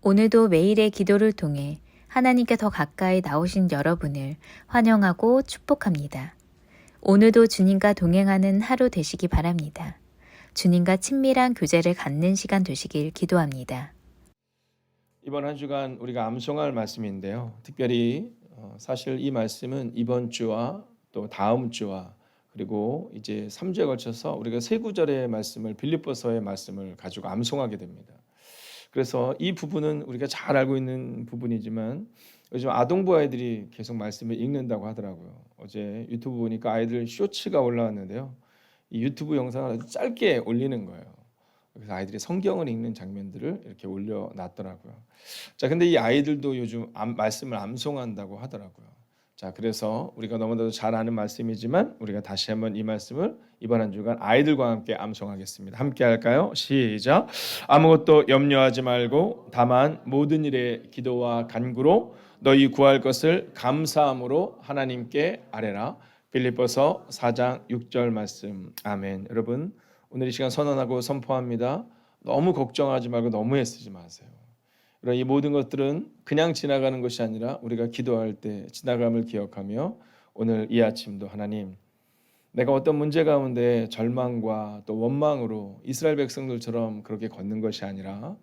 오늘도 매일의 기도를 통해 하나님께 더 가까이 나오신 여러분을 환영하고 축복합니다. 오늘도 주님과 동행하는 하루 되시기 바랍니다. 주님과 친밀한 교제를 갖는 시간 되시길 기도합니다. 이번 한 주간 우리가 암송할 말씀인데요. 특별히 사실 이 말씀은 이번 주와 또 다음 주와 그리고 이제 3주에 걸쳐서 우리가 세 구절의 말씀을 빌립보서의 말씀을 가지고 암송하게 됩니다. 그래서 이 부분은 우리가 잘 알고 있는 부분이지만 요즘 아동부 아이들이 계속 말씀을 읽는다고 하더라고요. 어제 유튜브 보니까 아이들 쇼츠가 올라왔는데요. 이 유튜브 영상을 아주 짧게 올리는 거예요. 그래서 아이들이 성경을 읽는 장면들을 이렇게 올려놨더라고요. 자, 근데 이 아이들도 요즘 말씀을 암송한다고 하더라고요. 자, 그래서 우리가 너무나도 잘 아는 말씀이지만 우리가 다시 한번 이 말씀을 이번 한 주간 아이들과 함께 암송하겠습니다. 함께 할까요? 시작. 아무것도 염려하지 말고 다만 모든 일에 기도와 간구로 너희 구할 것을 감사함으로 하나님께 아뢰라. 빌립보서 4장 6절 말씀. 아멘. 여러분, 오늘 이 시간 선언하고 선포합니다. 너무 걱정하지 말고 너무 애쓰지 마세요. 이런 이 모든 것들은 그냥 지나가는 것이 아니라 우리가 기도할 때 지나감을 기억하며 오늘 이 아침도 하나님, 내가 어떤 문제 가운데 절망과 또 원망으로 이스라엘 백성들처럼 그렇게 걷는 것이 아니라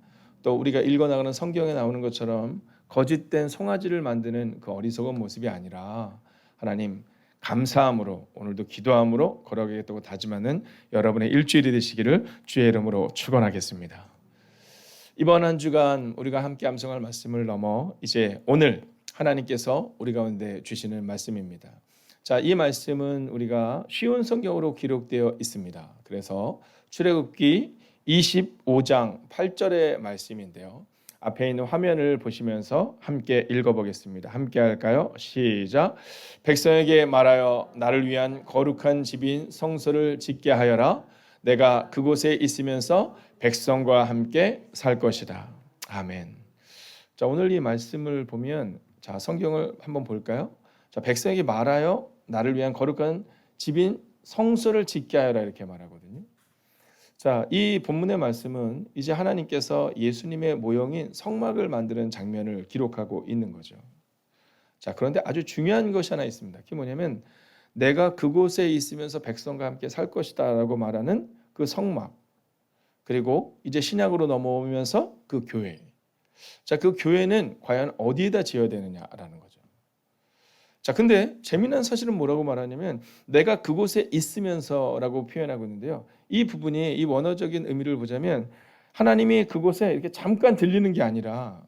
또 우리가 읽어나가는 성경에 나오는 것처럼 거짓된 송아지를 만드는 그 어리석은 모습이 아니라 하나님, 감사함으로 오늘도 기도함으로 걸어가겠다고 다짐하는 여러분의 일주일이 되시기를 주의 이름으로 축원하겠습니다. 이번 한 주간 우리가 함께 암송할 말씀을 넘어 이제 오늘 하나님께서 우리 가운데 주시는 말씀입니다. 자, 이 말씀은 우리가 쉬운 성경으로 기록되어 있습니다. 그래서 출애굽기 25장 8절의 말씀인데요. 앞에 있는 화면을 보시면서 함께 읽어보겠습니다. 함께 할까요? 시작. 백성에게 말하여 나를 위한 거룩한 집인 성소를 짓게 하여라. 내가 그곳에 있으면서 백성과 함께 살 것이다. 아멘. 자, 오늘 이 말씀을 보면 자, 성경을 한번 볼까요? 자, 백성에게 말하여 나를 위한 거룩한 집인 성소를 짓게 하여라 이렇게 말하거든요. 자, 이 본문의 말씀은 이제 하나님께서 예수님의 모형인 성막을 만드는 장면을 기록하고 있는 거죠. 자, 그런데 아주 중요한 것이 하나 있습니다. 그게 뭐냐면 내가 그곳에 있으면서 백성과 함께 살 것이다라고 말하는 그 성막, 그리고 이제 신약으로 넘어오면서 그 교회. 자, 그 교회는 과연 어디에다 지어야 되느냐라는 거죠. 자, 근데 재미난 사실은 뭐라고 말하냐면 내가 그곳에 있으면서라고 표현하고 있는데요. 이 부분이 이 원어적인 의미를 보자면 하나님이 그곳에 이렇게 잠깐 들리는 게 아니라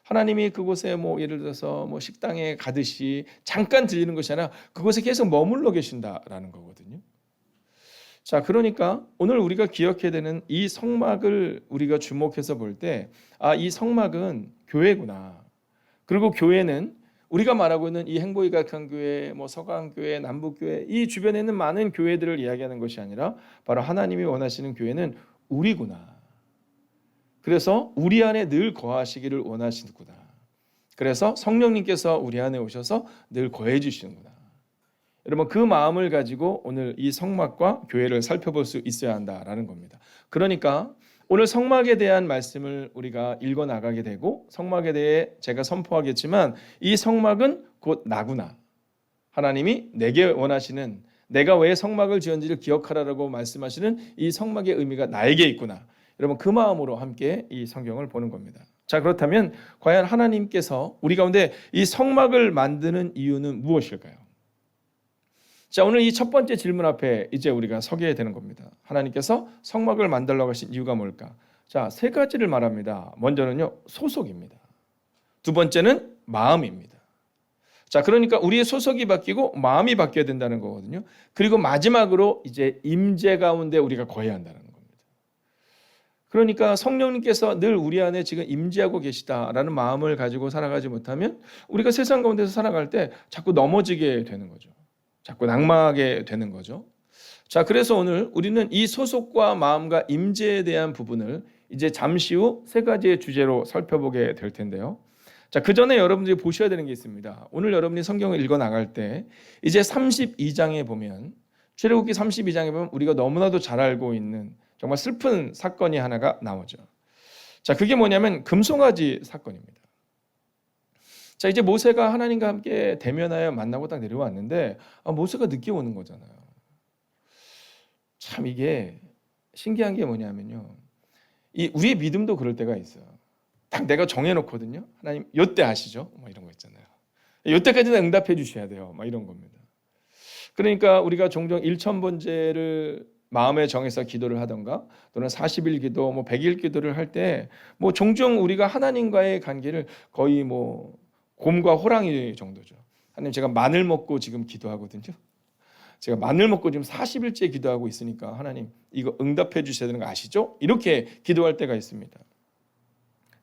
하나님이 그곳에 뭐 예를 들어서 뭐 식당에 가듯이 잠깐 들리는 것이 아니라 그곳에 계속 머물러 계신다라는 거거든요. 자, 그러니까 오늘 우리가 기억해야 되는 이 성막을 우리가 주목해서 볼 때, 아, 이 성막은 교회구나. 그리고 교회는 우리가 말하고 있는 이 행보이각한 교회, 뭐 서강교회, 남북교회, 이 주변에 있는 많은 교회들을 이야기하는 것이 아니라 바로 하나님이 원하시는 교회는 우리구나. 그래서 우리 안에 늘 거하시기를 원하시는구나. 그래서 성령님께서 우리 안에 오셔서 늘 거해 주시는구나. 여러분, 그 마음을 가지고 오늘 이 성막과 교회를 살펴볼 수 있어야 한다라는 겁니다. 그러니까 오늘 성막에 대한 말씀을 우리가 읽어 나가게 되고 성막에 대해 제가 선포하겠지만 이 성막은 곧 나구나. 하나님이 내게 원하시는 내가 왜 성막을 지었는지를 기억하라라고 말씀하시는 이 성막의 의미가 나에게 있구나. 여러분, 그 마음으로 함께 이 성경을 보는 겁니다. 자, 그렇다면 과연 하나님께서 우리 가운데 이 성막을 만드는 이유는 무엇일까요? 자, 오늘 이 첫 번째 질문 앞에 이제 우리가 서게 되는 겁니다. 하나님께서 성막을 만들려고 하신 이유가 뭘까? 자, 세 가지를 말합니다. 먼저는요, 소속입니다. 두 번째는 마음입니다. 자, 그러니까 우리의 소속이 바뀌고 마음이 바뀌어야 된다는 거거든요. 그리고 마지막으로 이제 임재 가운데 우리가 거해야 한다는 겁니다. 그러니까 성령님께서 늘 우리 안에 지금 임재하고 계시다라는 마음을 가지고 살아가지 못하면 우리가 세상 가운데서 살아갈 때 자꾸 넘어지게 되는 거죠. 자꾸 낙망하게 되는 거죠. 자, 그래서 오늘 우리는 이 소속과 마음과 임재에 대한 부분을 이제 잠시 후 세 가지의 주제로 살펴보게 될 텐데요. 자, 그 전에 여러분들이 보셔야 되는 게 있습니다. 오늘 여러분이 성경을 읽어 나갈 때 이제 32장에 보면 출애굽기 32장에 보면 우리가 너무나도 잘 알고 있는 정말 슬픈 사건이 하나가 나오죠. 자, 그게 뭐냐면 금송아지 사건입니다. 자, 이제 모세가 하나님과 함께 대면하여 만나고 딱 내려왔는데 모세가 늦게 오는 거잖아요. 참 이게 신기한 게 뭐냐면요. 우리의 믿음도 그럴 때가 있어요. 딱 내가 정해놓거든요. 하나님 요때 하시죠. 뭐 이런 거 있잖아요. 요때까지는 응답해 주셔야 돼요. 막 이런 겁니다. 그러니까 우리가 종종 1000번제를 마음에 정해서 기도를 하던가 또는 40일 기도, 100일 기도를 할 때 종종 우리가 하나님과의 관계를 거의 곰과 호랑이 정도죠. 하나님 제가 마늘 먹고 지금 기도하거든요. 제가 마늘 먹고 지금 40일째 기도하고 있으니까 하나님 이거 응답해 주셔야 되는 거 아시죠? 이렇게 기도할 때가 있습니다.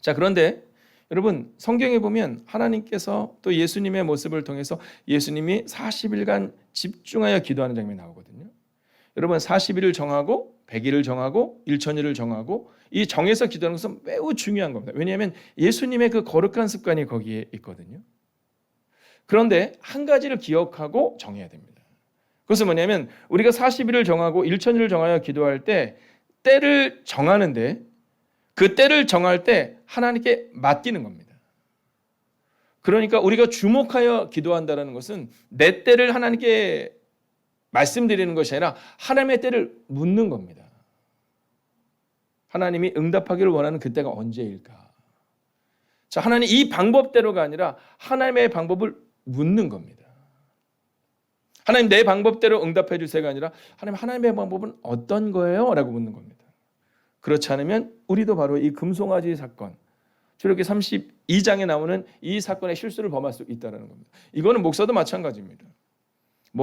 자, 그런데 여러분 성경에 보면 하나님께서 또 예수님의 모습을 통해서 예수님이 40일간 집중하여 기도하는 장면이 나오거든요. 여러분 40일을 정하고 100일을 정하고 1000일을 정하고 이 정해서 기도하는 것은 매우 중요한 겁니다. 왜냐하면 예수님의 그 거룩한 습관이 거기에 있거든요. 그런데 한 가지를 기억하고 정해야 됩니다. 그것은 뭐냐면 우리가 40일을 정하고 1000일을 정하여 기도할 때 때를 정하는데 그 때를 정할 때 하나님께 맡기는 겁니다. 그러니까 우리가 주목하여 기도한다는 것은 내 때를 하나님께 말씀드리는 것이 아니라 하나님의 때를 묻는 겁니다. 하나님이 응답하기를 원하는 그때가 언제일까? 자, 하나님 이 방법대로가 아니라 하나님의 방법을 묻는 겁니다. 하나님 내 방법대로 응답해 주세요가 아니라 하나님의 방법은 어떤 거예요? 라고 묻는 겁니다. 그렇지 않으면 우리도 바로 이 금송아지 사건, 출애굽기 32장에 나오는 이 사건의 실수를 범할 수 있다는 겁니다. 이거는 목사도 마찬가지입니다.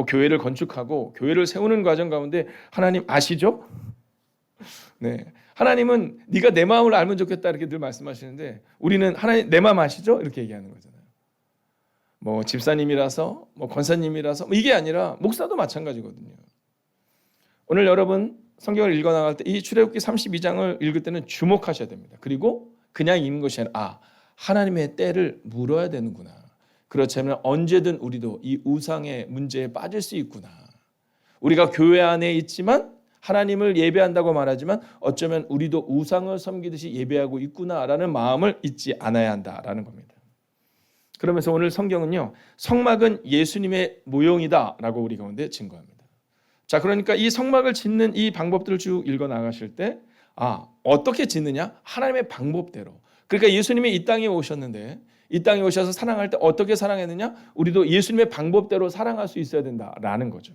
교회를 건축하고 교회를 세우는 과정 가운데 하나님 아시죠? 네, 하나님은 네가 내 마음을 알면 좋겠다 이렇게 늘 말씀하시는데 우리는 하나님 내 마음 아시죠? 이렇게 얘기하는 거잖아요. 집사님이라서 권사님이라서 이게 아니라 목사도 마찬가지거든요. 오늘 여러분 성경을 읽어 나갈 때 이 출애굽기 32장을 읽을 때는 주목하셔야 됩니다. 그리고 그냥 읽는 것이 아니라 하나님의 때를 물어야 되는구나. 그렇지 않으면 언제든 우리도 이 우상의 문제에 빠질 수 있구나. 우리가 교회 안에 있지만 하나님을 예배한다고 말하지만 어쩌면 우리도 우상을 섬기듯이 예배하고 있구나라는 마음을 잊지 않아야 한다라는 겁니다. 그러면서 오늘 성경은요, 성막은 예수님의 모형이다라고 우리 가운데 증거합니다. 자, 그러니까 이 성막을 짓는 이 방법들을 쭉 읽어 나가실 때 어떻게 짓느냐? 하나님의 방법대로. 그러니까 예수님이 이 땅에 오셨는데 이 땅에 오셔서 사랑할 때 어떻게 사랑했느냐? 우리도 예수님의 방법대로 사랑할 수 있어야 된다라는 거죠.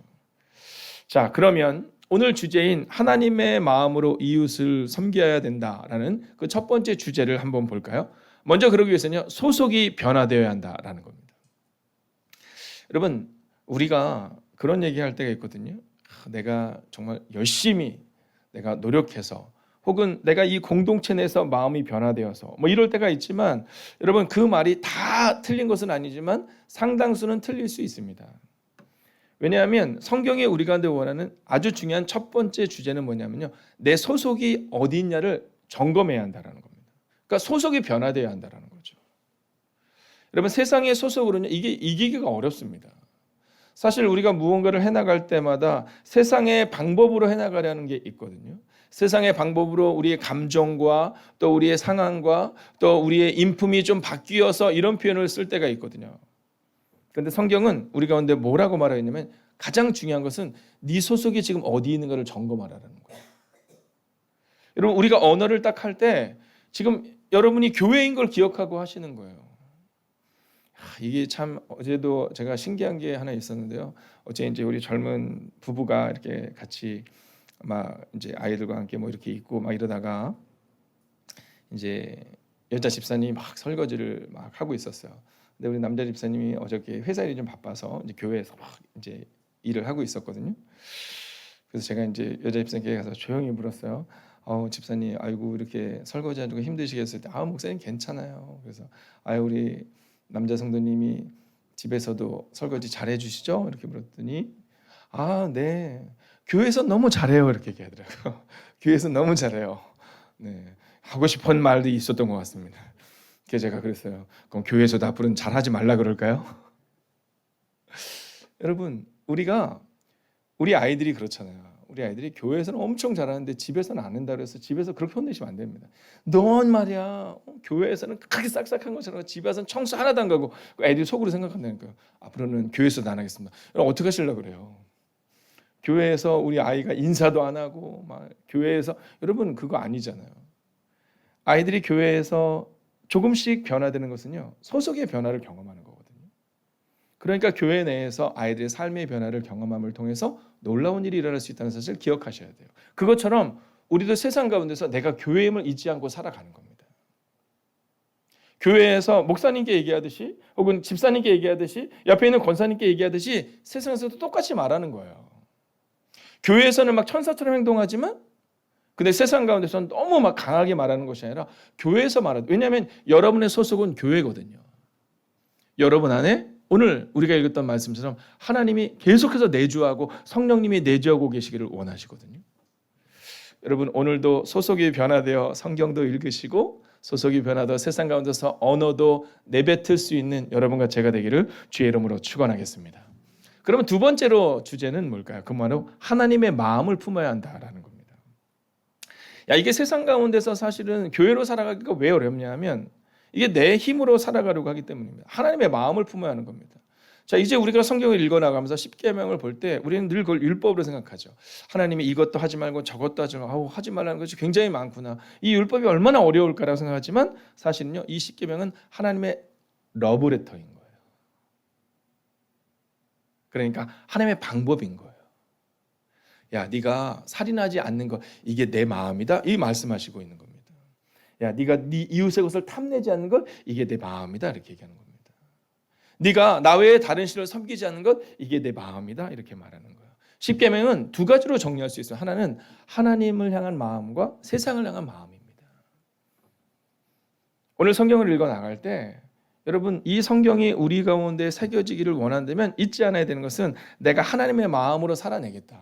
자, 그러면 오늘 주제인 하나님의 마음으로 이웃을 섬겨야 된다라는 그 첫 번째 주제를 한번 볼까요? 먼저 그러기 위해서는요, 소속이 변화되어야 한다라는 겁니다. 여러분, 우리가 그런 얘기할 때가 있거든요. 내가 정말 열심히 내가 노력해서 혹은 내가 이 공동체 내에서 마음이 변화되어서 이럴 때가 있지만 여러분 그 말이 다 틀린 것은 아니지만 상당수는 틀릴 수 있습니다. 왜냐하면 성경에 우리 가운데 원하는 아주 중요한 첫 번째 주제는 뭐냐면요, 내 소속이 어디 있냐를 점검해야 한다는 겁니다. 그러니까 소속이 변화되어야 한다는 거죠. 여러분 세상의 소속으로는 이게 이기기가 어렵습니다. 사실 우리가 무언가를 해나갈 때마다 세상의 방법으로 해나가려는 게 있거든요. 세상의 방법으로 우리의 감정과 또 우리의 상황과 또 우리의 인품이 좀 바뀌어서 이런 표현을 쓸 때가 있거든요. 그런데 성경은 우리 가운데 뭐라고 말하냐면 가장 중요한 것은 네 소속이 지금 어디 있는가를 점검하라는 거예요. 여러분 우리가 언어를 딱 할 때 지금 여러분이 교회인 걸 기억하고 하시는 거예요. 이게 참 어제도 제가 신기한 게 하나 있었는데요. 어제 이제 우리 젊은 부부가 이렇게 같이 막 이제 아이들과 함께 이렇게 있고 막 이러다가 이제 여자 집사님이 막 설거지를 막 하고 있었어요. 근데 우리 남자 집사님이 어저께 회사 일이 좀 바빠서 이제 교회에서 막 이제 일을 하고 있었거든요. 그래서 제가 이제 여자 집사님께 가서 조용히 물었어요. 집사님, 아이고 이렇게 설거지하고 힘드시겠을 때, 목사님 괜찮아요. 그래서 우리 남자 성도님이 집에서도 설거지 잘 해주시죠? 이렇게 물었더니 네, 교회에서 너무 잘해요 이렇게 얘기하더라고요. 교회에서 너무 잘해요. 네, 하고 싶은 말도 있었던 것 같습니다. 그래서 제가 그랬어요. 그럼 교회에서도 앞으로는 잘하지 말라 그럴까요? 여러분 우리 아이들이 그렇잖아요. 우리 아이들이 교회에서는 엄청 잘하는데 집에서는 안 한다 그래서 집에서 그렇게 혼내시면 안 됩니다. 넌 말이야 교회에서는 크게 싹싹한 것처럼 집에서는 청소 하나도 안 가고 애들이 속으로 생각한다니까요. 앞으로는 교회에서도 안 하겠습니다. 여러분 어떻게 하시려고 그래요? 교회에서 우리 아이가 인사도 안 하고 막 교회에서 여러분 그거 아니잖아요. 아이들이 교회에서 조금씩 변화되는 것은요. 소속의 변화를 경험하는 거거든요. 그러니까 교회 내에서 아이들의 삶의 변화를 경험함을 통해서 놀라운 일이 일어날 수 있다는 사실을 기억하셔야 돼요. 그것처럼 우리도 세상 가운데서 내가 교회임을 잊지 않고 살아가는 겁니다. 교회에서 목사님께 얘기하듯이 혹은 집사님께 얘기하듯이 옆에 있는 권사님께 얘기하듯이 세상에서도 똑같이 말하는 거예요. 교회에서는 막 천사처럼 행동하지만 근데 세상 가운데서는 너무 막 강하게 말하는 것이 아니라 교회에서 말하는 왜냐하면 여러분의 소속은 교회거든요. 여러분 안에 오늘 우리가 읽었던 말씀처럼 하나님이 계속해서 내주하고 성령님이 내주하고 계시기를 원하시거든요. 여러분 오늘도 소속이 변화되어 성경도 읽으시고 소속이 변화되어 세상 가운데서 언어도 내뱉을 수 있는 여러분과 제가 되기를 주의 이름으로 축원하겠습니다. 그러면 두 번째로 주제는 뭘까요? 그 말로 하나님의 마음을 품어야 한다라는 겁니다. 이게 세상 가운데서 사실은 교회로 살아가기가 왜 어렵냐 하면 이게 내 힘으로 살아가려고 하기 때문입니다. 하나님의 마음을 품어야 하는 겁니다. 자, 이제 우리가 성경을 읽어나가면서 십계명을 볼 때 우리는 늘 그걸 율법으로 생각하죠. 하나님이 이것도 하지 말고 저것도 하지 말고 하지 말라는 것이 굉장히 많구나. 이 율법이 얼마나 어려울까라고 생각하지만 사실은요. 이 십계명은 하나님의 러브레터인 거예요. 그러니까 하나님의 방법인 거예요. 야, 네가 살인하지 않는 것 이게 내 마음이다. 이 말씀하시고 있는 겁니다. 야, 네가 네 이웃의 것을 탐내지 않는 것 이게 내 마음이다. 이렇게 얘기하는 겁니다. 네가 나 외에 다른 신을 섬기지 않는 것 이게 내 마음이다. 이렇게 말하는 거예요. 십계명은 두 가지로 정리할 수 있어요. 하나는 하나님을 향한 마음과 세상을 향한 마음입니다. 오늘 성경을 읽어 나갈 때 여러분 이 성경이 우리 가운데 새겨지기를 원한다면 잊지 않아야 되는 것은 내가 하나님의 마음으로 살아내겠다.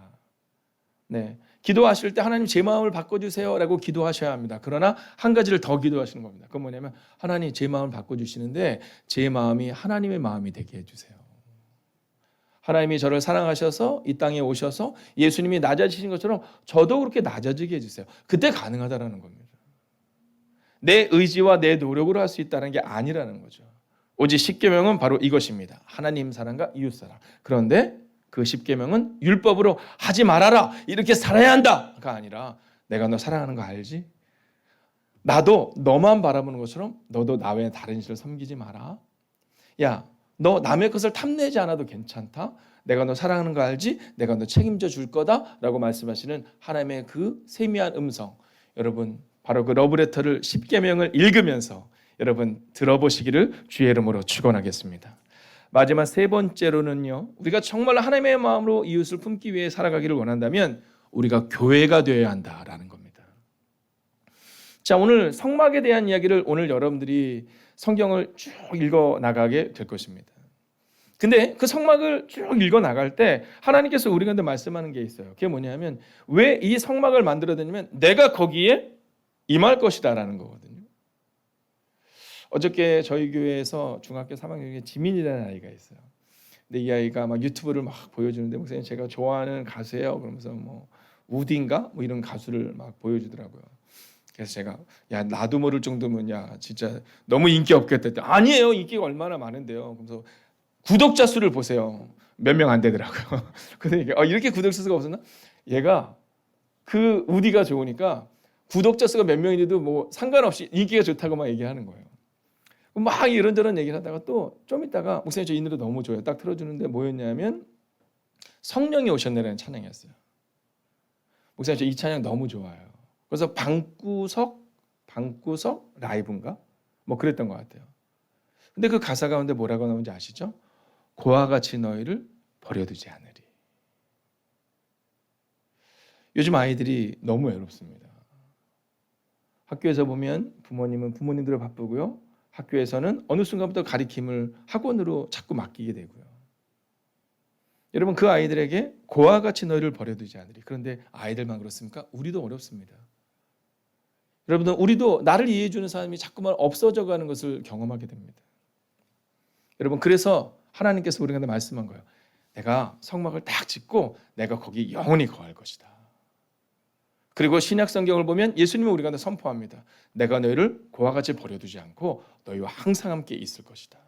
네, 기도하실 때 하나님 제 마음을 바꿔주세요라고 기도하셔야 합니다. 그러나 한 가지를 더 기도하시는 겁니다. 그건 뭐냐면 하나님 제 마음을 바꿔주시는데 제 마음이 하나님의 마음이 되게 해주세요. 하나님이 저를 사랑하셔서 이 땅에 오셔서 예수님이 낮아지신 것처럼 저도 그렇게 낮아지게 해주세요. 그때 가능하다라는 겁니다. 내 의지와 내 노력으로 할 수 있다는 게 아니라는 거죠. 오직 십계명은 바로 이것입니다. 하나님 사랑과 이웃 사랑. 그런데 그 십계명은 율법으로 하지 말아라 이렇게 살아야 한다가 아니라 내가 너 사랑하는 거 알지? 나도 너만 바라보는 것처럼 너도 나 외에 다른 신을 섬기지 마라. 야, 너 남의 것을 탐내지 않아도 괜찮다. 내가 너 사랑하는 거 알지? 내가 너 책임져 줄 거다라고 말씀하시는 하나님의 그 세미한 음성. 여러분 바로 그 러브레터를 십계명을 읽으면서 여러분 들어보시기를 주의 이름으로 축원하겠습니다. 마지막 세 번째로는요. 우리가 정말 하나님의 마음으로 이웃을 품기 위해 살아가기를 원한다면 우리가 교회가 되어야 한다라는 겁니다. 자, 오늘 성막에 대한 이야기를 오늘 여러분들이 성경을 쭉 읽어 나가게 될 것입니다. 근데 그 성막을 쭉 읽어 나갈 때 하나님께서 우리 가운데 말씀하는 게 있어요. 그게 뭐냐면 왜 이 성막을 만들어냈냐면 내가 거기에 임할 것이다라는 거거든요. 어저께 저희 교회에서 중학교 3학년에 지민이라는 아이가 있어요. 근데 이 아이가 막 유튜브를 막 보여주는데 목사님 제가 좋아하는 가수예요. 그러면서 뭐 우디인가 뭐 이런 가수를 막 보여주더라고요. 그래서 제가 야 나도 모를 정도면 야 진짜 너무 인기 없겠다 했더니 아니에요. 인기가 얼마나 많은데요. 그래서 구독자 수를 보세요. 몇 명 안 되더라고요. 그래서 이렇게 구독자 수가 없었나? 얘가 그 우디가 좋으니까 구독자 수가 몇 명인데도 뭐 상관없이 인기가 좋다고 막 얘기하는 거예요. 막 이런저런 얘기를 하다가 또 좀 있다가 목사님 저 이 노래 너무 좋아요. 딱 틀어주는데 뭐였냐면 성령이 오셨네라는 찬양이었어요. 목사님 저 이 찬양 너무 좋아요. 그래서 방구석 라이브인가? 뭐 그랬던 것 같아요. 근데 그 가사 가운데 뭐라고 나오는지 아시죠? 고와 같이 너희를 버려두지 않으리. 요즘 아이들이 너무 외롭습니다. 학교에서 보면 부모님은 부모님대로 바쁘고요. 학교에서는 어느 순간부터 가리킴을 학원으로 자꾸 맡기게 되고요. 여러분 그 아이들에게 고와 같이 너희를 버려두지 않으리. 그런데 아이들만 그렇습니까? 우리도 어렵습니다. 여러분들 우리도 나를 이해해 주는 사람이 자꾸만 없어져가는 것을 경험하게 됩니다. 여러분 그래서 하나님께서 우리한테 말씀한 거예요. 내가 성막을 딱 짓고 내가 거기 영원히 거할 것이다. 그리고 신약 성경을 보면 예수님은 우리 가운데 선포합니다. 내가 너희를 고와 같이 버려두지 않고 너희와 항상 함께 있을 것이다.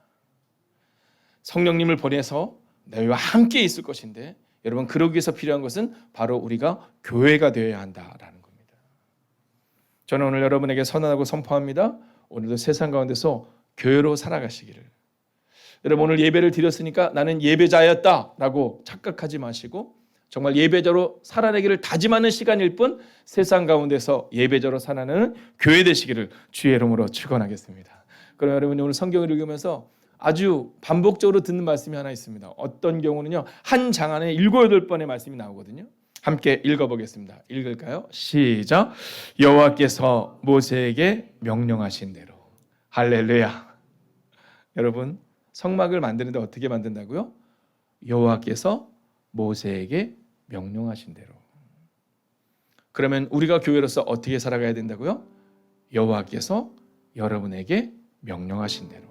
성령님을 보내서 너희와 함께 있을 것인데 여러분 그러기 위해서 필요한 것은 바로 우리가 교회가 되어야 한다라는 겁니다. 저는 오늘 여러분에게 선언하고 선포합니다. 오늘도 세상 가운데서 교회로 살아가시기를. 여러분 오늘 예배를 드렸으니까 나는 예배자였다라고 착각하지 마시고 정말 예배자로 살아내기를 다짐하는 시간일 뿐 세상 가운데서 예배자로 살아내는 교회 되시기를 주의 이름으로 축원하겠습니다. 그럼 여러분이 오늘 성경을 읽으면서 아주 반복적으로 듣는 말씀이 하나 있습니다. 어떤 경우는요. 한 장 안에 7, 8번의 말씀이 나오거든요. 함께 읽어보겠습니다. 읽을까요? 시작. 여호와께서 모세에게 명령하신 대로. 할렐루야. 여러분 성막을 만드는데 어떻게 만든다고요? 여호와께서 모세에게 명령하신 대로. 그러면 우리가 교회로서 어떻게 살아가야 된다고요? 여호와께서 여러분에게 명령하신 대로.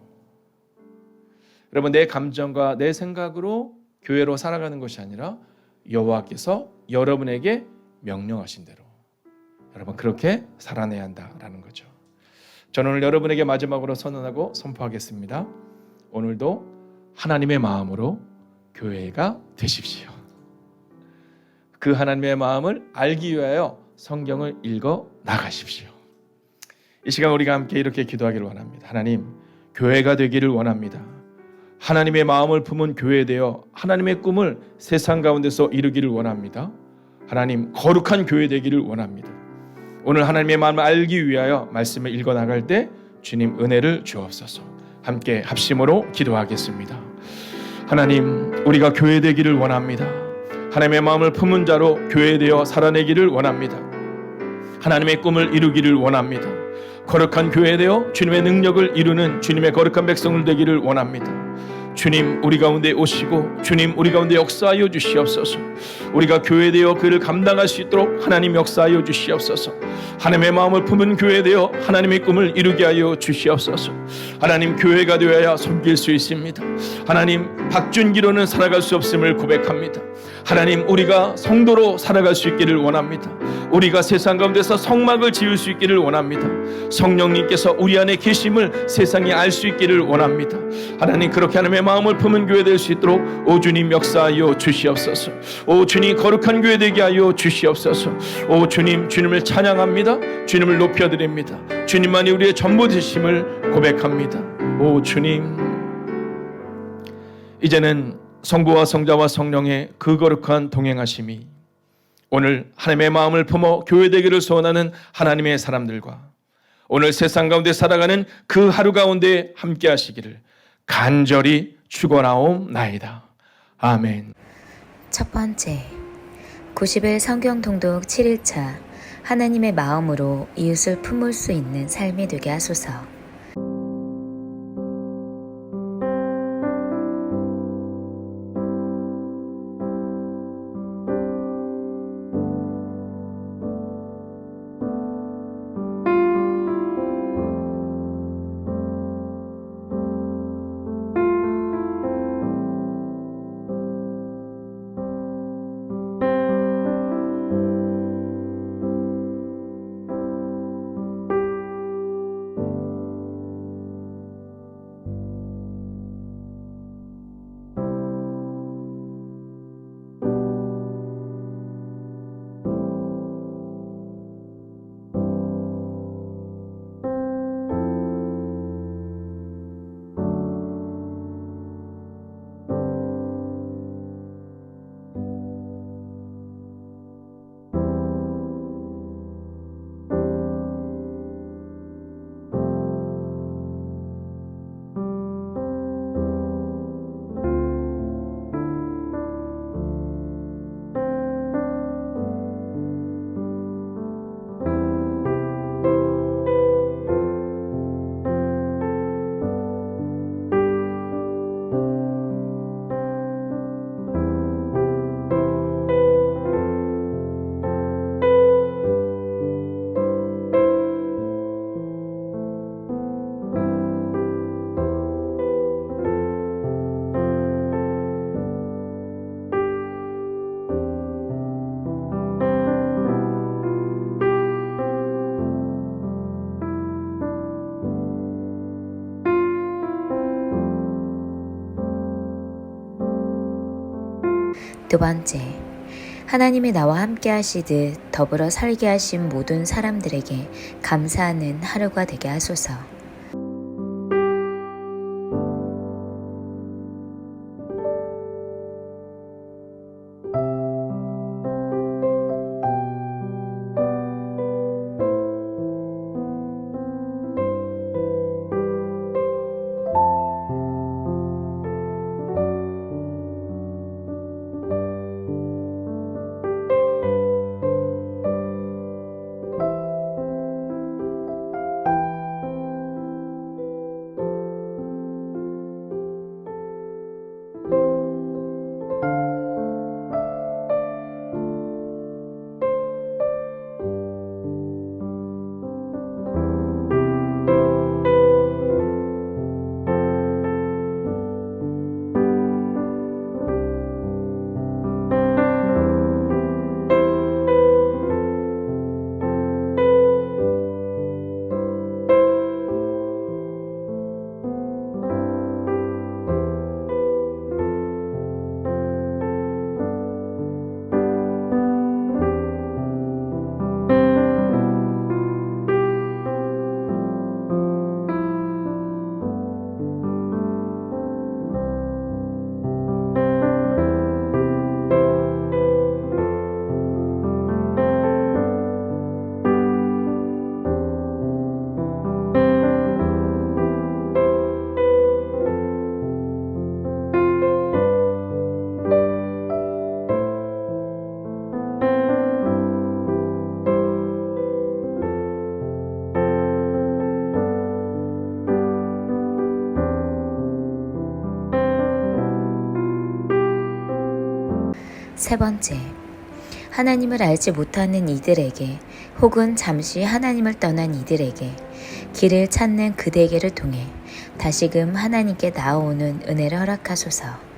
여러분 내 감정과 내 생각으로 교회로 살아가는 것이 아니라 여호와께서 여러분에게 명령하신 대로 여러분 그렇게 살아내야 한다라는 거죠. 저는 오늘 여러분에게 마지막으로 선언하고 선포하겠습니다. 오늘도 하나님의 마음으로 교회가 되십시오. 그 하나님의 마음을 알기 위하여 성경을 읽어 나가십시오. 이 시간 우리가 함께 이렇게 기도하기를 원합니다. 하나님, 교회가 되기를 원합니다. 하나님의 마음을 품은 교회 되어 하나님의 꿈을 세상 가운데서 이루기를 원합니다. 하나님, 거룩한 교회 되기를 원합니다. 오늘 하나님의 마음을 알기 위하여 말씀을 읽어 나갈 때 주님 은혜를 주옵소서. 함께 합심으로 기도하겠습니다. 하나님, 우리가 교회 되기를 원합니다. 하나님의 마음을 품은 자로 교회 되어 살아내기를 원합니다. 하나님의 꿈을 이루기를 원합니다. 거룩한 교회 되어 주님의 능력을 이루는 주님의 거룩한 백성을 되기를 원합니다. 주님 우리 가운데 오시고 주님 우리 가운데 역사하여 주시옵소서. 우리가 교회 되어 그를 감당할 수 있도록 하나님 역사하여 주시옵소서. 하나님의 마음을 품은 교회 되어 하나님의 꿈을 이루게 하여 주시옵소서. 하나님 교회가 되어야 섬길 수 있습니다. 하나님 박준기로는 살아갈 수 없음을 고백합니다. 하나님 우리가 성도로 살아갈 수 있기를 원합니다. 우리가 세상 가운데서 성막을 지을 수 있기를 원합니다. 성령님께서 우리 안에 계심을 세상이 알 수 있기를 원합니다. 하나님 그렇게 하나님의 마음을 품은 교회 될 수 있도록 오 주님 역사하여 주시옵소서. 오 주님 거룩한 교회 되게 하여 주시옵소서. 오 주님 주님을 찬양합니다. 주님을 높여드립니다. 주님만이 우리의 전부 되심을 고백합니다. 오 주님 이제는 성부와 성자와 성령의 그 거룩한 동행하심이 오늘 하나님의 마음을 품어 교회 되기를 소원하는 하나님의 사람들과 오늘 세상 가운데 살아가는 그 하루 가운데 함께 하시기를 간절히 축원하옵나이다. 아멘. 첫 번째, 90일 성경 통독 7일차 하나님의 마음으로 이웃을 품을 수 있는 삶이 되게 하소서. 두 번째, 하나님이 나와 함께 하시듯 더불어 살게 하신 모든 사람들에게 감사하는 하루가 되게 하소서. 세 번째, 하나님을 알지 못하는 이들에게 혹은 잠시 하나님을 떠난 이들에게 길을 찾는 그대에게를 통해 다시금 하나님께 나아오는 은혜를 허락하소서.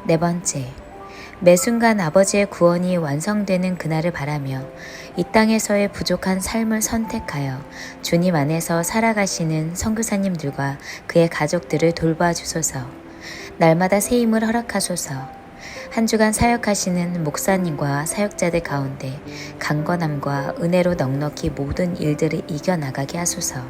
네 번째, 매 순간 아버지의 구원이 완성되는 그날을 바라며 이 땅에서의 부족한 삶을 선택하여 주님 안에서 살아가시는 선교사님들과 그의 가족들을 돌봐주소서. 날마다 새 힘을 허락하소서. 한 주간 사역하시는 목사님과 사역자들 가운데 강건함과 은혜로 넉넉히 모든 일들을 이겨나가게 하소서.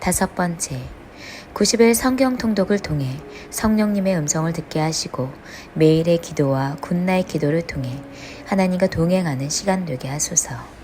5번째, 90일 성경 통독을 통해 성령님의 음성을 듣게 하시고 매일의 기도와 굿나잇 기도를 통해 하나님과 동행하는 시간 되게 하소서.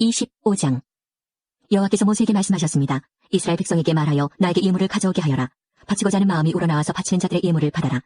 (25장) 여호와께서 모세에게 말씀하셨습니다. 이스라엘 백성에게 말하여 나에게 예물을 가져오게 하여라. 바치고자 하는 마음이 우러나와서 바치는 자들의 예물을 받아라.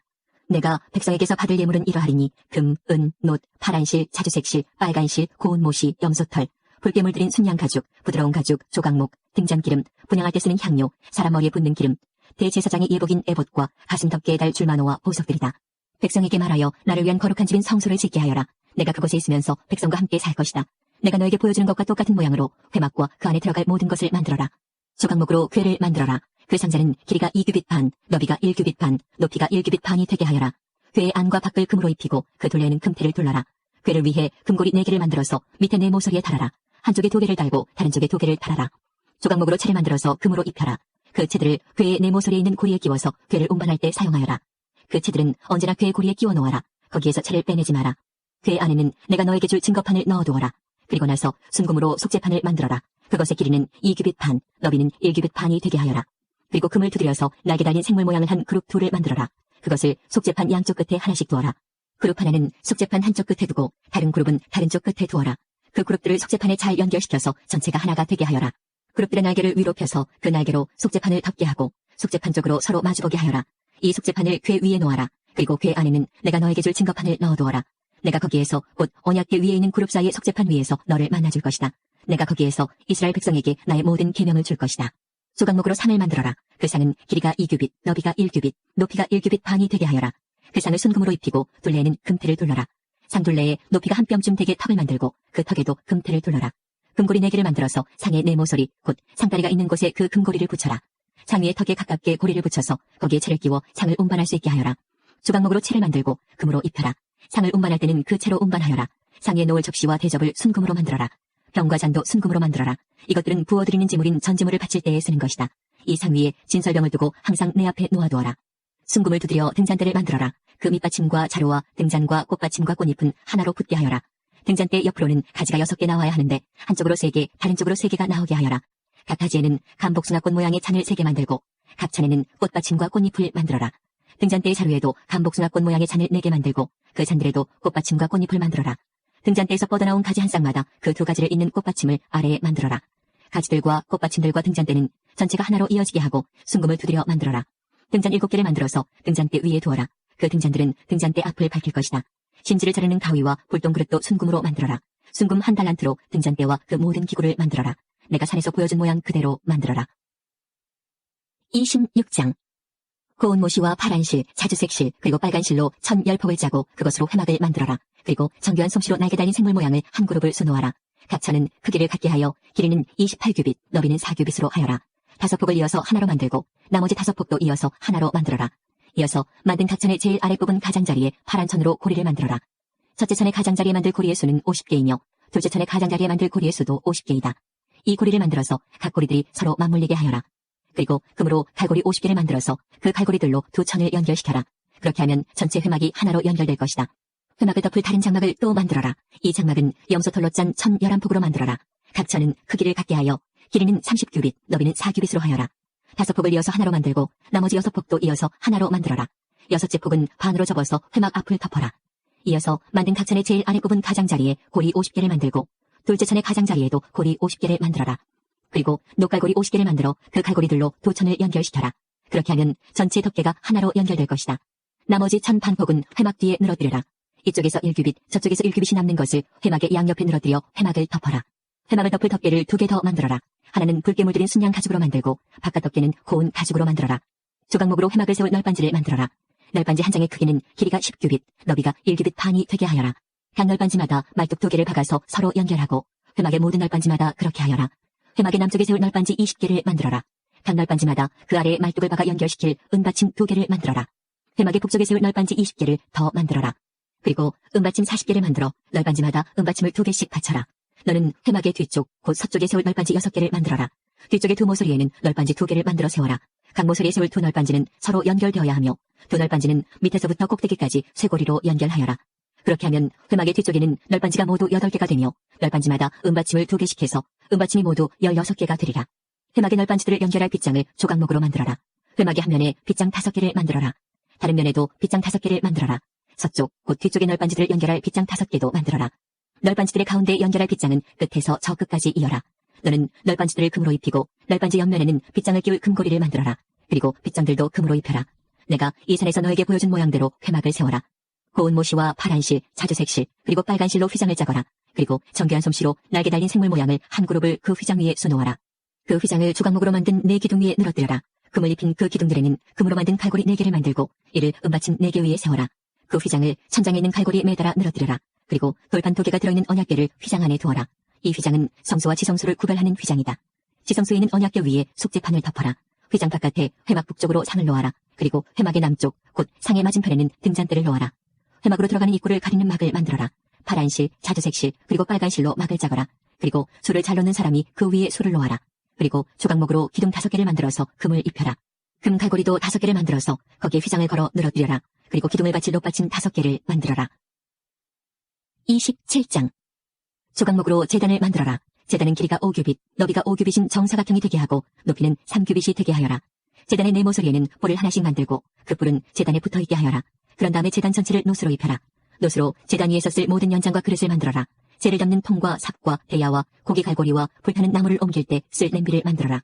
내가 백성에게서 받을 예물은 이러하리니 금, 은, 놋, 파란실, 자주색실, 빨간실, 고운 모시, 염소털, 붉게 물들인 순양 가죽, 부드러운 가죽, 조각목, 등잔기름, 분향할 때 쓰는 향료, 사람 머리에 붓는 기름, 대제사장의 예복인 에봇과 가슴 덮개에 달 줄마노와 보석들이다. 백성에게 말하여 나를 위한 거룩한 집인 성소를 짓게 하여라. 내가 그곳에 있으면서 백성과 함께 살 것이다. 내가 너에게 보여주는 것과 똑같은 모양으로 회막과 그 안에 들어갈 모든 것을 만들어라. 조각목으로 궤를 만들어라. 그 상자는 길이가 2규빗 반, 너비가 1규빗 반, 높이가 1규빗 반이 되게 하여라. 궤의 안과 밖을 금으로 입히고 그 둘레에는 금테를 둘러라. 궤를 위해 금고리 4개를 만들어서 밑에 네 모서리에 달아라. 한쪽에 2개를 달고 다른 쪽에 2개를 달아라. 조각목으로 채를 만들어서 금으로 입혀라. 그 채들을 궤의 네 모서리에 있는 고리에 끼워서 궤를 운반할 때 사용하여라. 그 채들은 언제나 궤의 고리에 끼워 놓아라. 거기에서 채를 빼내지 마라. 궤 안에는 내가 너에게 줄 증거판을 넣어두어라. 그리고 나서 순금으로 속죄판을 만들어라. 그것의 길이는 2규빗 반, 너비는 1규빗 반이 되게 하여라. 그리고 금을 두드려서 날개 달린 생물 모양을 한 그룹 둘을 만들어라. 그것을 속죄판 양쪽 끝에 하나씩 두어라. 그룹 하나는 속죄판 한쪽 끝에 두고 다른 그룹은 다른 쪽 끝에 두어라. 그 그룹들을 속죄판에 잘 연결시켜서 전체가 하나가 되게 하여라. 그룹들의 날개를 위로 펴서 그 날개로 속죄판을 덮게 하고 속죄판 쪽으로 서로 마주보게 하여라. 이 속죄판을 궤 위에 놓아라. 그리고 궤 안에는 내가 너에게 줄 증거판을 넣어두어라. 내가 거기에서 곧 언약궤 위에 있는 그룹 사이의 속죄판 위에서 너를 만나줄 것이다. 내가 거기에서 이스라엘 백성에게 나의 모든 계명을 줄 것이다. 조각목으로 상을 만들어라. 그 상은 길이가 2규빗, 너비가 1규빗, 높이가 1규빗 반이 되게 하여라. 그 상을 순금으로 입히고 둘레에는 금테를 둘러라. 상 둘레에 높이가 한 뼘쯤 되게 턱을 만들고 그 턱에도 금테를 둘러라. 금고리 4개를 만들어서 상의 네 모서리, 곧 상다리가 있는 곳에 그 금고리를 붙여라. 상 위에 턱에 가깝게 고리를 붙여서 거기에 채를 끼워 상을 운반할 수 있게 하여라. 조각목으로 채를 만들고 금으로 입혀라. 상을 운반할 때는 그 채로 운반하여라. 상에 놓을 접시와 대접을 순금으로 만들어라. 병과 잔도 순금으로 만들어라. 이것들은 부어드리는 제물인 전제물을 바칠 때에 쓰는 것이다. 이 상 위에 진설병을 두고 항상 내 앞에 놓아두어라. 순금을 두드려 등잔대를 만들어라. 그 밑받침과 자루와 등잔과 꽃받침과 꽃잎은 하나로 붙게 하여라. 등잔대 옆으로는 가지가 6개 나와야 하는데 한쪽으로 3개, 다른 쪽으로 3개가 나오게 하여라. 각 가지에는 감복숭아꽃 모양의 찬을 3개 만들고 각 찬에는 꽃받침과 꽃잎을 만들어라. 등잔대의 자루에도 감복숭아꽃 모양의 잔을 4개 만들고 그 잔들에도 꽃받침과 꽃잎을 만들어라. 등잔대에서 뻗어나온 가지 한 쌍마다 그 2가지를 잇는 꽃받침을 아래에 만들어라. 가지들과 꽃받침들과 등잔대는 전체가 하나로 이어지게 하고 순금을 두드려 만들어라. 등잔 7개를 만들어서 등잔대 위에 두어라. 그 등잔들은 등잔대 앞을 밝힐 것이다. 심지를 자르는 가위와 불똥 그릇도 순금으로 만들어라. 순금 1달란트로 등잔대와 그 모든 기구를 만들어라. 내가 산에서 보여준 모양 그대로 만들어라. 26장 고운 모시와 파란실, 자주색실, 그리고 빨간실로 1010폭을 짜고 그것으로 회막을 만들어라. 그리고 정교한 솜씨로 날개 달린 생물 모양을 한 그룹을 수놓아라. 각 천은 크기를 같게 하여 길이는 28규빗, 너비는 4규빗으로 하여라. 5폭을 이어서 하나로 만들고 나머지 5폭도 이어서 하나로 만들어라. 이어서 만든 각 천의 제일 아랫부분 가장자리에 파란 천으로 고리를 만들어라. 첫째 천의 가장자리에 만들 고리의 수는 50개이며 둘째 천의 가장자리에 만들 고리의 수도 50개이다. 이 고리를 만들어서 각 고리들이 서로 맞물리게 하여라. 그리고 금으로 갈고리 50개를 만들어서 그 갈고리들로 두 천을 연결시켜라. 그렇게 하면 전체 회막이 하나로 연결될 것이다. 회막을 덮을 다른 장막을 또 만들어라. 이 장막은 염소털로 짠 천 11폭으로 만들어라. 각 천은 크기를 같게 하여 길이는 30규빗, 너비는 4규빗으로 하여라. 5폭을 이어서 하나로 만들고 나머지 6폭도 이어서 하나로 만들어라. 여섯째 폭은 반으로 접어서 회막 앞을 덮어라. 이어서 만든 각 천의 제일 아랫부분 가장자리에 고리 50개를 만들고 둘째 천의 가장자리에도 고리 50개를 만들어라. 그리고 녹갈고리 50개를 만들어 그 갈고리들로 두 천을 연결시켜라. 그렇게 하면 전체 덮개가 하나로 연결될 것이다. 나머지 천 반폭은 회막 뒤에 늘어뜨려라. 이쪽에서 1규빗, 저쪽에서 1규빗이 남는 것을 회막의 양옆에 늘어뜨려 회막을 덮어라. 회막을 덮을 덮개를 2개 더 만들어라. 하나는 붉게 물들인 순양 가죽으로 만들고 바깥 덮개는 고운 가죽으로 만들어라. 조각목으로 회막을 세울 널빤지를 만들어라. 널빤지 한 장의 크기는 길이가 10규빗, 너비가 1규빗 반이 되게 하여라. 각 널빤지마다 말뚝 2개를 박아서 서로 연결하고 회막의 모든 널빤지마다 그렇게 하여라. 회막의 남쪽에 세울 널빤지 20개를 만들어라. 각 널빤지마다 그 아래에 말뚝을 박아 연결시킬 은받침 2개를 만들어라. 회막의 북쪽에 세울 널빤지 20개를 더 만들어라. 그리고 은받침 40개를 만들어 널빤지마다 은받침을 2개씩 받쳐라. 너는 회막의 뒤쪽, 곧 서쪽에 세울 널빤지 6개를 만들어라. 뒤쪽의 두 모서리에는 널빤지 2개를 만들어 세워라. 각 모서리에 세울 두 널빤지는 서로 연결되어야 하며 두 널빤지는 밑에서부터 꼭대기까지 쇠고리로 연결하여라. 그렇게 하면 회막의 뒤쪽에는 널빤지가 모두 8개가 되며 널빤지마다 은받침을 2개씩 해서 은받침이 모두 16개가 되리라. 회막의 널빤지들을 연결할 빗장을 조각목으로 만들어라. 회막의 한 면에 빗장 5개를 만들어라. 다른 면에도 빗장 5개를 만들어라. 서쪽, 곧 뒤쪽의 널빤지들을 연결할 빗장 5개도 만들어라. 널빤지들의 가운데 연결할 빗장은 끝에서 저 끝까지 이어라. 너는 널빤지들을 금으로 입히고 널빤지 옆면에는 빗장을 끼울 금고리를 만들어라. 그리고 빗장들도 금으로 입혀라. 내가 이 산에서 너에게 보여준 모양대로 회막을 세워라. 고운 모시와 파란 실, 자주색 실, 그리고 빨간 실로 휘장을 짜거라. 그리고 정교한 솜씨로 날개 달린 생물 모양을 한 그룹을 그 휘장 위에 수놓아라. 그 휘장을 조각목으로 만든 4기둥 위에 늘어뜨려라. 금을 입힌 그 기둥들에는 금으로 만든 갈고리 4개를 만들고 이를 은받침 4개 위에 세워라. 그 휘장을 천장에 있는 갈고리에 매달아 늘어뜨려라. 그리고 돌판 2개가 들어있는 언약궤를 휘장 안에 두어라. 이 휘장은 성소와 지성소를 구별하는 휘장이다. 지성소에 있는 언약궤 위에 속죄판을 덮어라. 휘장 바깥에 회막 북쪽으로 상을 놓아라. 그리고 회막의 남쪽, 곧 상의 맞은편에는 등잔대를 놓아라. 회막으로 들어가는 입구를 가리는 막을 만들어라. 파란 실, 자주색 실, 그리고 빨간 실로 막을 짜거라. 그리고 술을 잘 놓는 사람이 그 위에 술을 놓아라. 그리고 조각목으로 기둥 5개를 만들어서 금을 입혀라. 금 갈고리도 5개를 만들어서 거기에 휘장을 걸어 늘어뜨려라. 그리고 기둥을 받칠 놋받침 5개를 만들어라. 27장. 조각목으로 제단을 만들어라. 제단은 길이가 5규빗, 너비가 5규빗인 정사각형이 되게 하고 높이는 3규빗이 되게 하여라. 제단의 네 모서리에는 뿔을 하나씩 만들고 그 뿔은 제단에 붙어있게 하여라. 그런 다음에 제단 전체를 놋으로 입혀라. 놋으로 제단 위에서 쓸 모든 연장과 그릇을 만들어라. 재를 담는 통과 삽과 대야와 고기 갈고리와 불타는 나무를 옮길 때 쓸 냄비를 만들어라.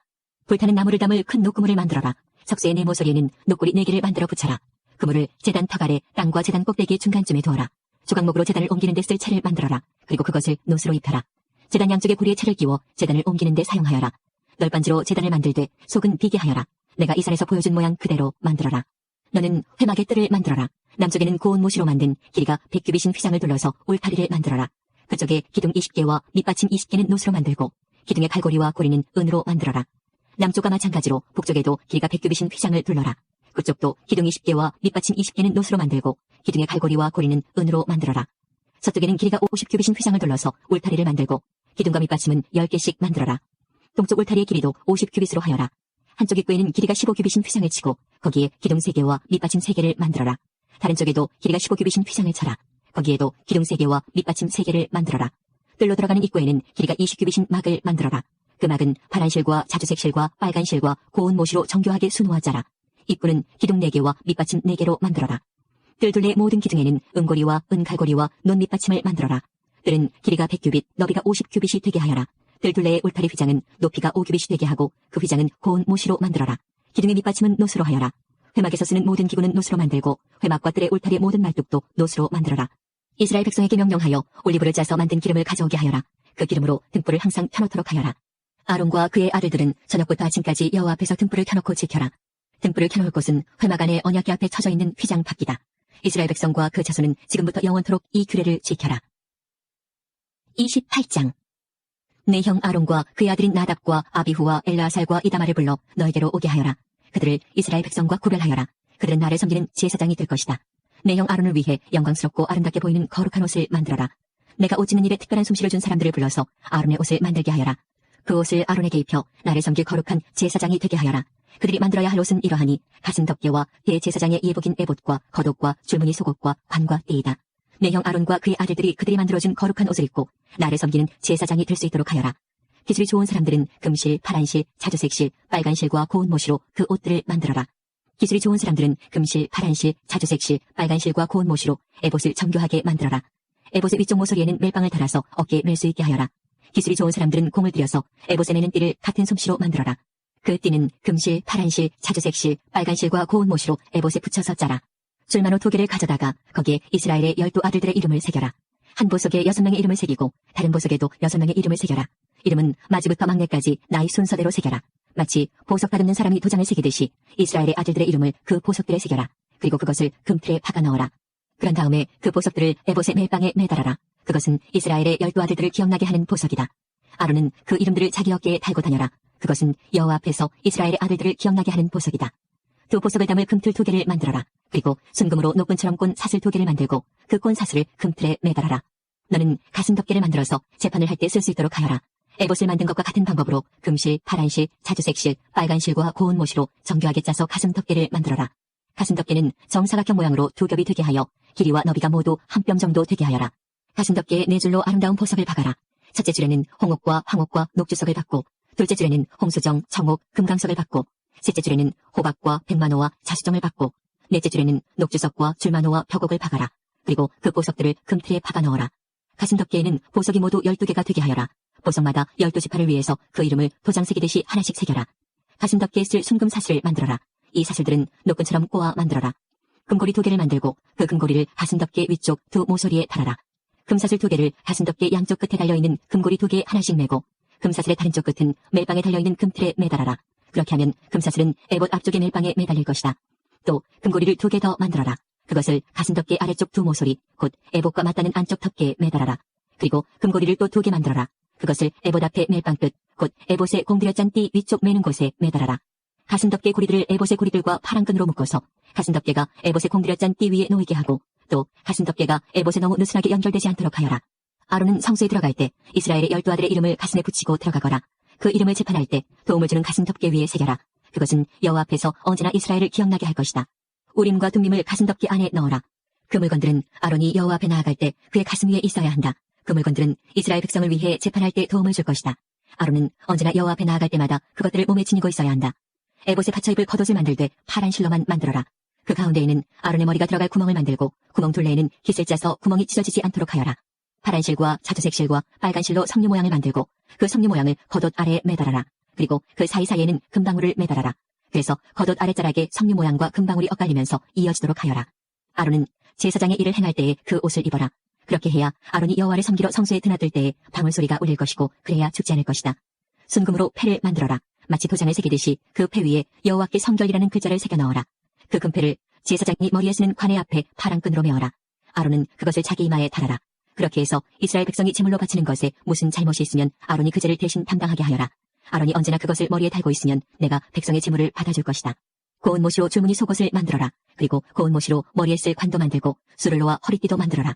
불타는 나무를 담을 큰 녹그물을 만들어라. 석쇠의 네 모서리에는 녹구리 4개를 만들어 붙여라. 그물을 제단 턱 아래 땅과 제단 꼭대기 중간쯤에 두어라. 조각목으로 제단을 옮기는 데 쓸 채를 만들어라. 그리고 그것을 놋으로 입혀라. 제단 양쪽에 구리에 채를 끼워 제단을 옮기는 데 사용하여라. 널빤지로 제단을 만들되 속은 비게 하여라. 내가 이 산에서 보여준 모양 그대로 만들어라. 너는 회막의 뜰을 만들어라. 남쪽에는 고운 모시로 만든 길이가 100규빗인 휘장을 둘러서 울타리를 만들어라. 그쪽에 기둥 20개와 밑받침 20개는 놋으로 만들고 기둥의 갈고리와 고리는 은으로 만들어라. 남쪽과 마찬가지로 북쪽에도 길이가 100규빗인 휘장을 둘러라. 그쪽도 기둥 20개와 밑받침 20개는 놋으로 만들고 기둥의 갈고리와 고리는 은으로 만들어라. 서쪽에는 길이가 50규빗인 휘장을 둘러서 울타리를 만들고 기둥과 밑받침은 10개씩 만들어라. 동쪽 울타리의 길이도 50규빗으로 하여라. 한쪽 입구에는 길이가 15규빗인 휘장을 치고 거기에 기둥 3개와 밑받침 3개를 만들어라. 다른 쪽에도 길이가 15규빗인 휘장을 쳐라. 거기에도 기둥 3개와 밑받침 3개를 만들어라. 뜰로 들어가는 입구에는 길이가 20규빗인 막을 만들어라. 그 막은 파란 실과 자주색 실과 빨간 실과 고운 모시로 정교하게 수놓아 짜라. 입구는 기둥 4개와 밑받침 4개로 만들어라. 뜰 둘레의 모든 기둥에는 은고리와 은갈고리와 논 밑받침을 만들어라. 뜰은 길이가 100규빗, 너비가 50규빗이 되게 하여라. 뜰 둘레의 울타리 휘장은 높이가 5규빗이 되게 하고 그 휘장은 고운 모시로 만들어라. 기둥의 밑받침은 놋으로 하여라. 회막에서 쓰는 모든 기구는 놋으로 만들고 회막과 뜰의 울타리의 모든 말뚝도 놋으로 만들어라. 이스라엘 백성에게 명령하여 올리브를 짜서 만든 기름을 가져오게 하여라. 그 기름으로 등불을 항상 켜놓도록 하여라. 아론과 그의 아들들은 저녁부터 아침까지 여호와 앞에서 등불을 켜놓고 지켜라. 등불을 켜놓을 곳은 회막 안에 언약궤 앞에 쳐져 있는 휘장 밖이다. 이스라엘 백성과 그 자손은 지금부터 영원토록 이 규례를 지켜라. 28장. 내 형 아론과 그의 아들인 나답과 아비후와 엘라살과 이다말을 불러 너에게로 오게 하여라. 그들을 이스라엘 백성과 구별하여라. 그들은 나를 섬기는 제사장이 될 것이다. 내 형 아론을 위해 영광스럽고 아름답게 보이는 거룩한 옷을 만들어라. 내가 옷 짓는 일에 특별한 솜씨를 준 사람들을 불러서 아론의 옷을 만들게 하여라. 그 옷을 아론에게 입혀 나를 섬길 거룩한 제사장이 되게 하여라. 그들이 만들어야 할 옷은 이러하니 가슴 덮개와 대제사장의 예복인 에봇과 겉옷과 줄무늬 속옷과 관과 띠이다. 내 형 아론과 그의 아들들이 그들이 만들어준 거룩한 옷을 입고 나를 섬기는 제사장이 될 수 있도록 하여라. 기술이 좋은 사람들은 금실, 파란실, 자주색실, 빨간실과 고운 못으로 그 옷들을 만들어라. 기술이 좋은 사람들은 금실, 파란실, 자주색실, 빨간실과 고운 못으로 에봇을 정교하게 만들어라. 에봇의 위쪽 모서리에는 멜빵을 달아서 어깨에 멜 수 있게 하여라. 기술이 좋은 사람들은 공을 들여서 에봇에 매는 띠를 같은 솜씨로 만들어라. 그 띠는 금실, 파란실, 자주색실, 빨간실과 고운 못으로 에봇에 붙여서 짜라. 줄만호 2개를 가져다가 거기에 이스라엘의 12아들들의 이름을 새겨라. 한 보석에 6명의 이름을 새기고 다른 보석에도 6명의 이름을 새겨라. 이름은 마지부터 막내까지 나이 순서대로 새겨라. 마치 보석 다듬는 사람이 도장을 새기듯이 이스라엘의 아들들의 이름을 그 보석들에 새겨라. 그리고 그것을 금틀에 박아 넣어라. 그런 다음에 그 보석들을 에봇의 멜빵에 매달아라. 그것은 이스라엘의 12아들들을 기억나게 하는 보석이다. 아론은 그 이름들을 자기 어깨에 달고 다녀라. 그것은 여호와 앞에서 이스라엘의 아들들을 기억나게 하는 보석이다. 두 보석을 담을 금틀 2개를 만들어라. 그리고 순금으로 노끈처럼 꼰 사슬 2개를 만들고 그 꼰 사슬을 금틀에 매달아라. 너는 가슴 덮개를 만들어서 재판을 할 때 쓸 수 있도록 하여라. 에봇을 만든 것과 같은 방법으로 금실, 파란실, 자주색실, 빨간실과 고운 못으로 정교하게 짜서 가슴 덮개를 만들어라. 가슴 덮개는 정사각형 모양으로 2겹이 되게 하여 길이와 너비가 모두 한 뼘 정도 되게 하여라. 가슴 덮개에 4줄로 아름다운 보석을 박아라. 첫째 줄에는 홍옥과 황옥과 녹주석을 박고, 둘째 줄에는 홍수정, 청옥, 금강석을 박고, 셋째 줄에는 호박과 백만호와 자수정을 박고, 넷째 줄에는 녹주석과 줄만호와 벽옥을 박아라. 그리고 그 보석들을 금틀에 박아 넣어라. 가슴 덮개에는 보석이 모두 12개가 되게 하여라. 보석마다 12지파를 위해서 그 이름을 도장 새기듯이 하나씩 새겨라. 가슴 덮개에 쓸 순금 사슬을 만들어라. 이 사슬들은 노끈처럼 꼬아 만들어라. 금고리 2개를 만들고 그 금고리를 가슴 덮개 위쪽 2 모서리에 달아라. 금사슬 2개를 가슴 덮개 양쪽 끝에 달려있는 금고리 2개 하나씩 매고 금사슬의 다른 쪽 끝은 멜빵에 달려있는 금틀에 매달아라. 그렇게 하면 금사슬은 에봇 앞쪽의 멜빵에 매달릴 것이다. 또 금고리를 2개 더 만들어라. 그것을 가슴 덮개 아래쪽 2 모서리, 곧 에봇과 맞닿는 안쪽 덮개에 매달아라. 그리고 금고리를 또 2개 만들어라. 그것을 에봇 앞에 멜빵 끝, 곧 에봇에 공들여 짠 띠 위쪽 매는 곳에 매달아라. 가슴 덮개 고리들을 에봇의 고리들과 파란 끈으로 묶어서 가슴 덮개가 에봇에 공들여 짠 띠 위에 놓이게 하고 또 가슴 덮개가 에봇에 너무 느슨하게 연결되지 않도록 하여라. 아론은 성소에 들어갈 때 이스라엘의 12아들의 이름을 가슴에 붙이고 들어가거라. 그 이름을 재판할 때 도움을 주는 가슴 덮개 위에 새겨라. 그것은 여호와 앞에서 언제나 이스라엘을 기억나게 할 것이다. 우림과 둠밈을 가슴 덮개 안에 넣어라. 그 물건들은 아론이 여호와 앞에 나아갈 때 그의 가슴 위에 있어야 한다. 그 물건들은 이스라엘 백성을 위해 재판할 때 도움을 줄 것이다. 아론은 언제나 여호와 앞에 나아갈 때마다 그것들을 몸에 지니고 있어야 한다. 에봇에 받쳐 입을 겉옷을 만들되 파란 실로만 만들어라. 그 가운데에는 아론의 머리가 들어갈 구멍을 만들고 구멍 둘레에는 깃을 짜서 구멍이 찢어지지 않도록 하여라. 파란 실과 자주색 실과 빨간 실로 석류 모양을 만들고 그 석류 모양을 겉옷 아래에 매달아라. 그리고 그 사이사이에는 금방울을 매달아라. 그래서 겉옷 아랫자락에 석류 모양과 금방울이 엇갈리면서 이어지도록 하여라. 아론은 제사장의 일을 행할 때에 그 옷을 입어라. 그렇게 해야 아론이 여호와를 섬기러 성소에 드나들 때에 방울 소리가 울릴 것이고 그래야 죽지 않을 것이다. 순금으로 패를 만들어라. 마치 도장을 새기듯이 그 패 위에 여호와께 성결이라는 글자를 새겨 넣어라. 그 금패를 제사장이 머리에 쓰는 관에 앞에 파란 끈으로 메어라. 아론은 그것을 자기 이마에 달아라. 그렇게 해서 이스라엘 백성이 제물로 바치는 것에 무슨 잘못이 있으면 아론이 그 죄를 대신 담당하게 하여라. 아론이 언제나 그것을 머리에 달고 있으면 내가 백성의 제물을 받아줄 것이다. 고운 못으로 줄무늬 속옷을 만들어라. 그리고 고운 못으로 머리에 쓸 관도 만들고 수를 놓아 허리띠도 만들어라.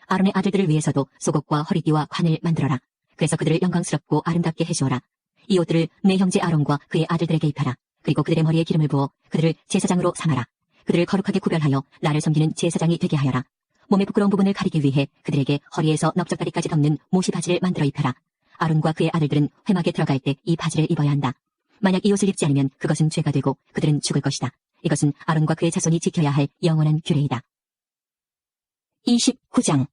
아론의 아들들을 위해서도 속옷과 허리띠와 관을 만들어라. 그래서 그들을 영광스럽고 아름답게 해주어라. 이 옷들을 내 형제 아론과 그의 아들들에게 입혀라. 그리고 그들의 머리에 기름을 부어 그들을 제사장으로 삼아라. 그들을 거룩하게 구별하여 나를 섬기는 제사장이 되게 하여라. 몸의 부끄러운 부분을 가리기 위해 그들에게 허리에서 넓적다리까지 덮는 모시 바지를 만들어 입혀라. 아론과 그의 아들들은 회막에 들어갈 때 이 바지를 입어야 한다. 만약 이 옷을 입지 않으면 그것은 죄가 되고 그들은 죽을 것이다. 이것은 아론과 그의 자손이 지켜야 할 영원한 규례이다. 29장.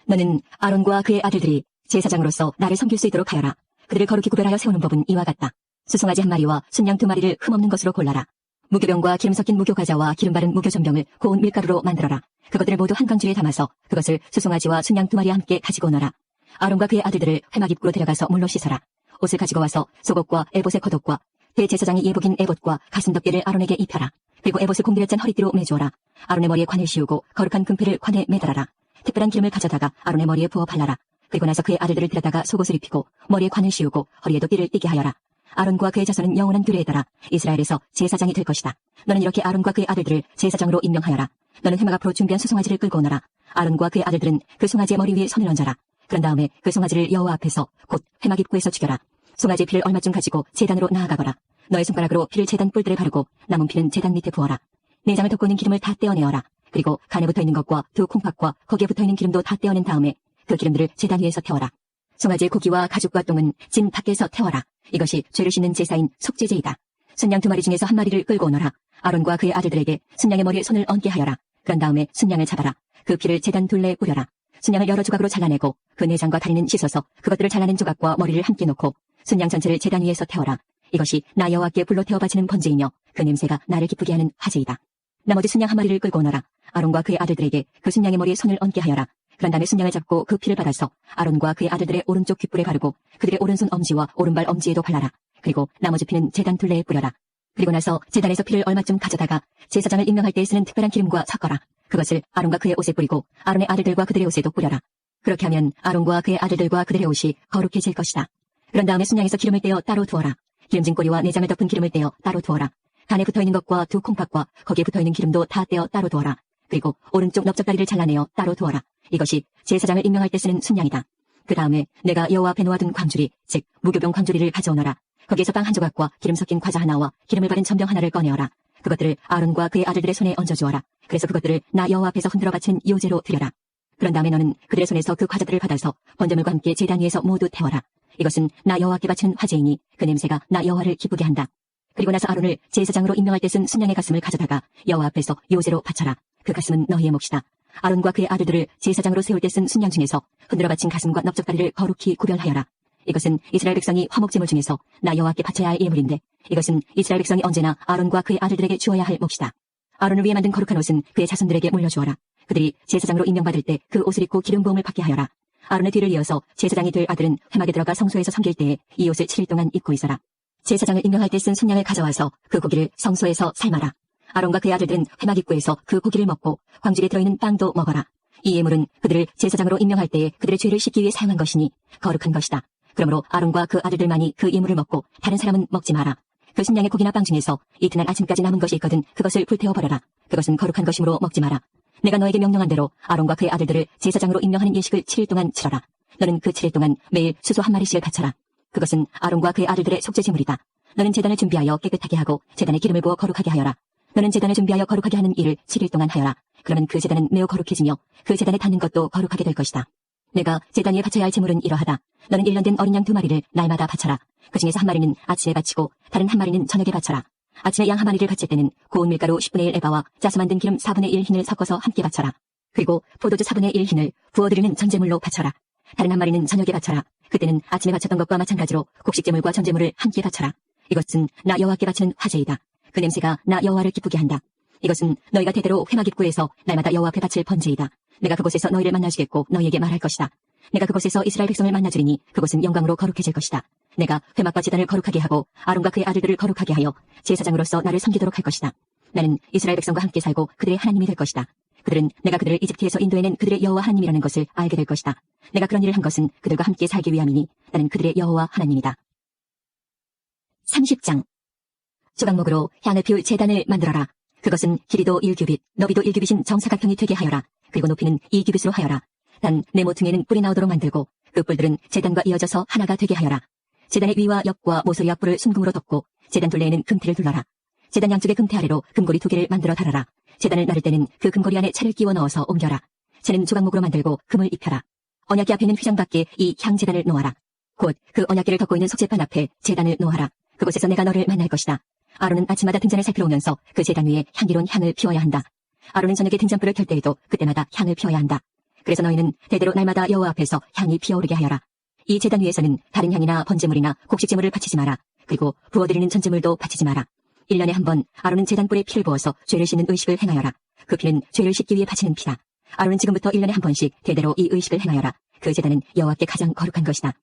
너는 아론과 그의 아들들이 제사장으로서 나를 섬길 수 있도록 하여라. 그들을 거룩히 구별하여 세우는 법은 이와 같다. 수송아지 1마리와 순양 2마리를 흠없는 것으로 골라라. 무교병과 기름 섞인 무교과자와 기름 바른 무교전병을 고운 밀가루로 만들어라. 그것들을 모두 한 강주에 담아서 그것을 수송아지와 순양 2마리와 함께 가지고 오너라. 아론과 그의 아들들을 회막 입구로 데려가서 물로 씻어라. 옷을 가지고 와서 속옷과 에봇의 겉옷과 대제사장이 예복인 에봇과 가슴 덮개를 아론에게 입혀라. 그리고 에봇을 공들여 짠 허리띠로 매주어라. 아론의 머리에 관을 씌우고 거룩한 금패를 관에 매달아라. 특별한 기름을 가져다가 아론의 머리에 부어 발라라. 그리고 나서 그의 아들들을 데려다가 속옷을 입히고 머리에 관을 씌우고 허리에도 띠를 띠게 하여라. 아론과 그의 자손은 영원한 규례에 따라 이스라엘에서 제사장이 될 것이다. 너는 이렇게 아론과 그의 아들들을 제사장으로 임명하여라. 너는 회막 앞으로 준비한 수송아지를 끌고 오너라. 아론과 그의 아들들은 그 송아지의 머리 위에 손을 얹어라. 그런 다음에 그 송아지를 여호와 앞에서 곧 회막 입구에서 죽여라. 송아지의 피를 얼마쯤 가지고 제단으로 나아가거라. 너의 손가락으로 피를 제단 뿔들에 바르고 남은 피는 제단 밑에 부어라. 내장을 덮고 있는 기름을 다 떼어내어라. 그리고 간에 붙어있는 것과 두 콩팥과 거기에 붙어있는 기름도 다 떼어낸 다음에 그 기름들을 제단 위에서 태워라. 송아지의 고기와 가죽과 똥은 진 밖에서 태워라. 이것이 죄를 씻는 제사인 속죄제이다. 순양 2마리 중에서 1마리를 끌고 오너라. 아론과 그의 아들들에게 순양의 머리에 손을 얹게 하여라. 그런 다음에 순양을 잡아라. 그 피를 제단 둘레에 뿌려라. 순양을 여러 조각으로 잘라내고 그 내장과 다리는 씻어서 그것들을 잘라낸 조각과 머리를 함께 놓고 순양 전체를 제단 위에서 태워라. 이것이 나 여호와께 불로 태워 바치는 번제이며 그 냄새가 나를 기쁘게 하는 화제이다. 나머지 순양 1마리를 끌고 오너라. 아론과 그의 아들들에게 그 순양의 머리에 손을 얹게 하여라. 그런 다음에 순양을 잡고 그 피를 받아서 아론과 그의 아들들의 오른쪽 귓불에 바르고 그들의 오른손 엄지와 오른발 엄지에도 발라라. 그리고 나머지 피는 제단 둘레에 뿌려라. 그리고 나서 제단에서 피를 얼마쯤 가져다가 제사장을 임명할 때 쓰는 특별한 기름과 섞어라. 그것을 아론과 그의 옷에 뿌리고 아론의 아들들과 그들의 옷에도 뿌려라. 그렇게 하면 아론과 그의 아들들과 그들의 옷이 거룩해질 것이다. 그런 다음에 순양에서 기름을 떼어 따로 두어라. 기름진 꼬리와 내장을 덮은 기름을 떼어 따로 두어라. 간에 붙어있는 것과 두 콩팥과 거기에 붙어있는 기름도 다 떼어 따로 두어라. 그리고 오른쪽 넓적다리를 잘라내어 따로 두어라. 이것이 제사장을 임명할 때 쓰는 순양이다. 그 다음에 내가 여호와 앞에 놓아둔 광주리, 즉 무교병 광주리를 가져오너라. 거기에서 빵 한 조각과 기름 섞인 과자 하나와 기름을 바른 전병 하나를 꺼내어라. 그것들을 아론과 그의 아들들의 손에 얹어주어라. 그래서 그것들을 나 여호와 앞에서 흔들어 바치는 요제로 드려라. 그런 다음에 너는 그들의 손에서 그 과자들을 받아서 번제물과 함께 제단 위에서 모두 태워라. 이것은 나 여호와께 바치는 화제이니 그 냄새가 나 여호와를 기쁘게 한다. 그리고 나서 아론을 제사장으로 임명할 때 쓴 순양의 가슴을 가져다가 여호와 앞에서 요제로 바쳐라. 그 가슴은 너희의 몫이다. 아론과 그의 아들들을 제사장으로 세울 때 쓴 순양 중에서 흔들어 바친 가슴과 넓적다리를 거룩히 구별하여라. 이것은 이스라엘 백성이 화목제물 중에서 나 여호와께 바쳐야 할 예물인데 이것은 이스라엘 백성이 언제나 아론과 그의 아들들에게 주어야 할 몫이다. 아론을 위해 만든 거룩한 옷은 그의 자손들에게 물려주어라. 그들이 제사장으로 임명받을 때 그 옷을 입고 기름 부음을 받게 하여라. 아론의 뒤를 이어서 제사장이 될 아들은 회막에 들어가 성소에서 섬길 때에 이 옷을 7일 동안 입고 있어라. 제사장을 임명할 때 쓴 순양을 가져와서 그 고기를 성소에서 삶아라. 아론과 그의 아들들은 회막 입구에서 그 고기를 먹고 광주리에 들어있는 빵도 먹어라. 이 예물은 그들을 제사장으로 임명할 때에 그들의 죄를 씻기 위해 사용한 것이니 거룩한 것이다. 그러므로 아론과 그 아들들만이 그 예물을 먹고 다른 사람은 먹지 마라. 그 순양의 고기나 빵 중에서 이튿날 아침까지 남은 것이 있거든 그것을 불태워 버려라. 그것은 거룩한 것이므로 먹지 마라. 내가 너에게 명령한 대로 아론과 그의 아들들을 제사장으로 임명하는 예식을 7일 동안 치러라. 너는 그 7일 동안 매일 수소 1마리씩을 바쳐라. 그것은 아론과 그의 아들들의 속죄제물이다. 너는 제단을 준비하여 깨끗하게 하고 제단에 기름을 부어 거룩하게 하여라. 너는 제단을 준비하여 거룩하게 하는 일을 7일 동안 하여라. 그러면 그 제단은 매우 거룩해지며 그 제단에 닿는 것도 거룩하게 될 것이다. 내가 제단 위에 바쳐야 할 제물은 이러하다. 너는 1년 된 어린 양 2마리를 날마다 바쳐라. 그 중에서 1마리는 아침에 바치고 다른 1마리는 저녁에 바쳐라. 아침에 양 1마리를 바칠 때는 고운 밀가루 10분의 1 에바와 짜서 만든 기름 4분의 1 흰을 섞어서 함께 바쳐라. 그리고 포도주 4분의 1 흰을 부어드리는 전제물로 바쳐라. 다른 1마리는 저녁에 바쳐라. 그때는 아침에 바쳤던 것과 마찬가지로 곡식제물과 전제물을 함께 바쳐라. 이것은 나 여호와께 바치는 화제이다. 그 냄새가 나 여호와를 기쁘게 한다. 이것은 너희가 대대로 회막 입구에서 날마다 여호와 앞에 바칠 번제이다. 내가 그곳에서 너희를 만나주겠고 너희에게 말할 것이다. 내가 그곳에서 이스라엘 백성을 만나주리니 그곳은 영광으로 거룩해질 것이다. 내가 회막과 제단을 거룩하게 하고 아론과 그의 아들들을 거룩하게 하여 제사장으로서 나를 섬기도록 할 것이다. 나는 이스라엘 백성과 함께 살고 그들의 하나님이 될 것이다. 그들은 내가 그들을 이집트에서 인도해낸 그들의 여호와 하나님이라는 것을 알게 될 것이다. 내가 그런 일을 한 것은 그들과 함께 살기 위함이니 나는 그들의 여호와 하나님이다. 30장 조각목으로 향을 피울 제단을 만들어라. 그것은 길이도 1규빗, 너비도 1규빗인 정사각형이 되게 하여라. 그리고 높이는 2규빗으로 하여라. 단 네 모퉁이에는 뿔이 나오도록 만들고 그 뿔들은 제단과 이어져서 하나가 되게 하여라. 제단의 위와 옆과 모서리와 뿔을 순금으로 덮고 제단 둘레에는 금태를 둘러라. 제단 양쪽의 금태 아래로 금고리 2개를 만들어 달아라. 제단을 나를 때는 그 금고리 안에 채를 끼워 넣어서 옮겨라. 채는 조각목으로 만들고 금을 입혀라. 언약궤 앞에 있는 휘장 밖에 이 향제단을 놓아라. 곧 그 언약궤를 덮고 있는 속죄판 앞에 제단을 놓아라. 그곳에서 내가 너를 만날 것이다. 아론은 아침마다 등잔을 살피러 오면서 그 제단 위에 향기로운 향을 피워야 한다. 아론은 저녁에 등잔불을 켤 때에도 그때마다 향을 피워야 한다. 그래서 너희는 대대로 날마다 여호와 앞에서 향이 피어오르게 하여라. 이 제단 위에서는 다른 향이나 번제물이나 곡식제물을 바치지 마라. 그리고 부어드리는 전제물도 바치지 마라. 1년에 한 번 아론은 제단불에 피를 부어서 죄를 씻는 의식을 행하여라. 그 피는 죄를 씻기 위해 바치는 피다. 아론은 지금부터 1년에 한 번씩 대대로 이 의식을 행하여라. 그 제단은 여호와께 가장 거룩한 것이다.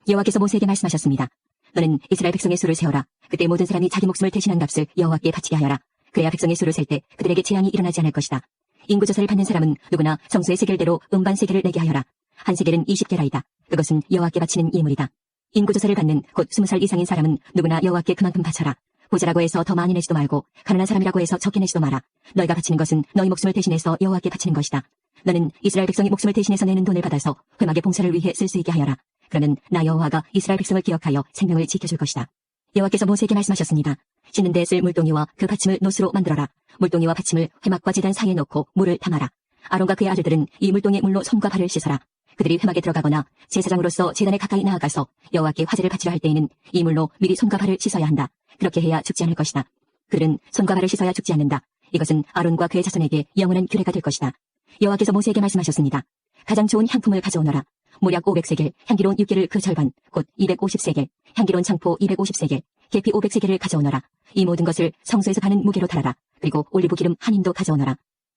여호와께서 모세에게 말씀하셨습니다. 너는 이스라엘 백성의 수를 세어라. 그때 모든 사람이 자기 목숨을 대신한 값을 여호와께 바치게 하여라. 그래야 백성의 수를 셀 때 그들에게 재앙이 일어나지 않을 것이다. 인구조사를 받는 사람은 누구나 성수의 세겔대로 음반 3개를 내게 하여라. 한 세겔은 20게라이다. 그것은 여호와께 바치는 예물이다. 인구조사를 받는 곧 20살 이상인 사람은 누구나 여호와께 그만큼 바쳐라. 보자라고 해서 더 많이 내지도 말고 가난한 사람이라고 해서 적게 내지도 마라. 너희가 바치는 것은 너희 목숨을 대신해서 여호와께 바치는 것이다. 너는 이스라엘 백성이 목숨을 대신해서 내는 돈을 받아서 회막의 봉사를 위해 쓸 수 있게 하여라. 그러면 나 여호와가 이스라엘 백성을 기억하여 생명을 지켜줄 것이다. 여호와께서 모세에게 말씀하셨습니다. 씻는 데 쓸 물동이와 그 받침을 노수로 만들어라. 물동이와 받침을 회막과 제단 사이에 놓고 물을 담아라. 아론과 그의 아들들은 이 물동의 물로 손과 발을 씻어라. 그들이 회막에 들어가거나 제사장으로서 제단에 가까이 나아가서 여호와께 화제를 바치려 할 때에는 이 물로 미리 손과 발을 씻어야 한다. 그렇게 해야 죽지 않을 것이다. 그들은 손과 발을 씻어야 죽지 않는다. 이것은 아론과 그의 자손에게 영원한 규례가 될 것이다. 여호와께서 모세에게 말씀하셨습니다. 가장 좋은 향품을 가져오너라. 모략 500세겔, 향기로운 육개를 그 절반, 곧 250세겔, 향기로운 창포 250세겔, 계피 500세겔을 가져오너라. 이 모든 것을 성소에서 가는 무게로 달아라. 그리고 올리브 기름 한 힘도 가져오너라.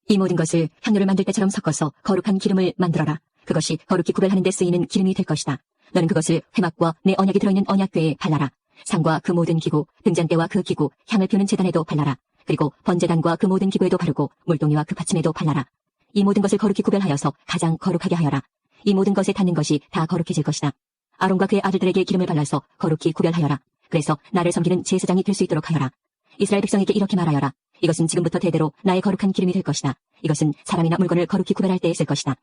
이 모든 것을 향료를 만들 때처럼 섞어서 거룩한 기름을 만들어라. 그것이 거룩히 구별하는 데 쓰이는 기름이 될 것이다. 너는 그것을 회막과 내 언약이 들어있는 언약궤에 발라라. 상과 그 모든 기구, 등잔대와 그 기구, 향을 피우는 제단에도 발라라. 그리고 번제단과 그 모든 기구에도 바르고 물동이와 그 받침에도 발라라. 이 모든 것을 거룩히 구별하여서 가장 거룩하게 하여라. 이 모든 것에 닿는 것이 다 거룩해질 것이다. 아론과 그의 아들들에게 기름을 발라서 거룩히 구별하여라. 그래서 나를 섬기는 제사장이 될 수 있도록 하여라. 이스라엘 백성에게 이렇게 말하여라. 이것은 지금부터 대대로 나의 거룩한 기름이 될 것이다. 이것은 사람이나 물건을 거룩히 구별할 때에 쓸 것이다.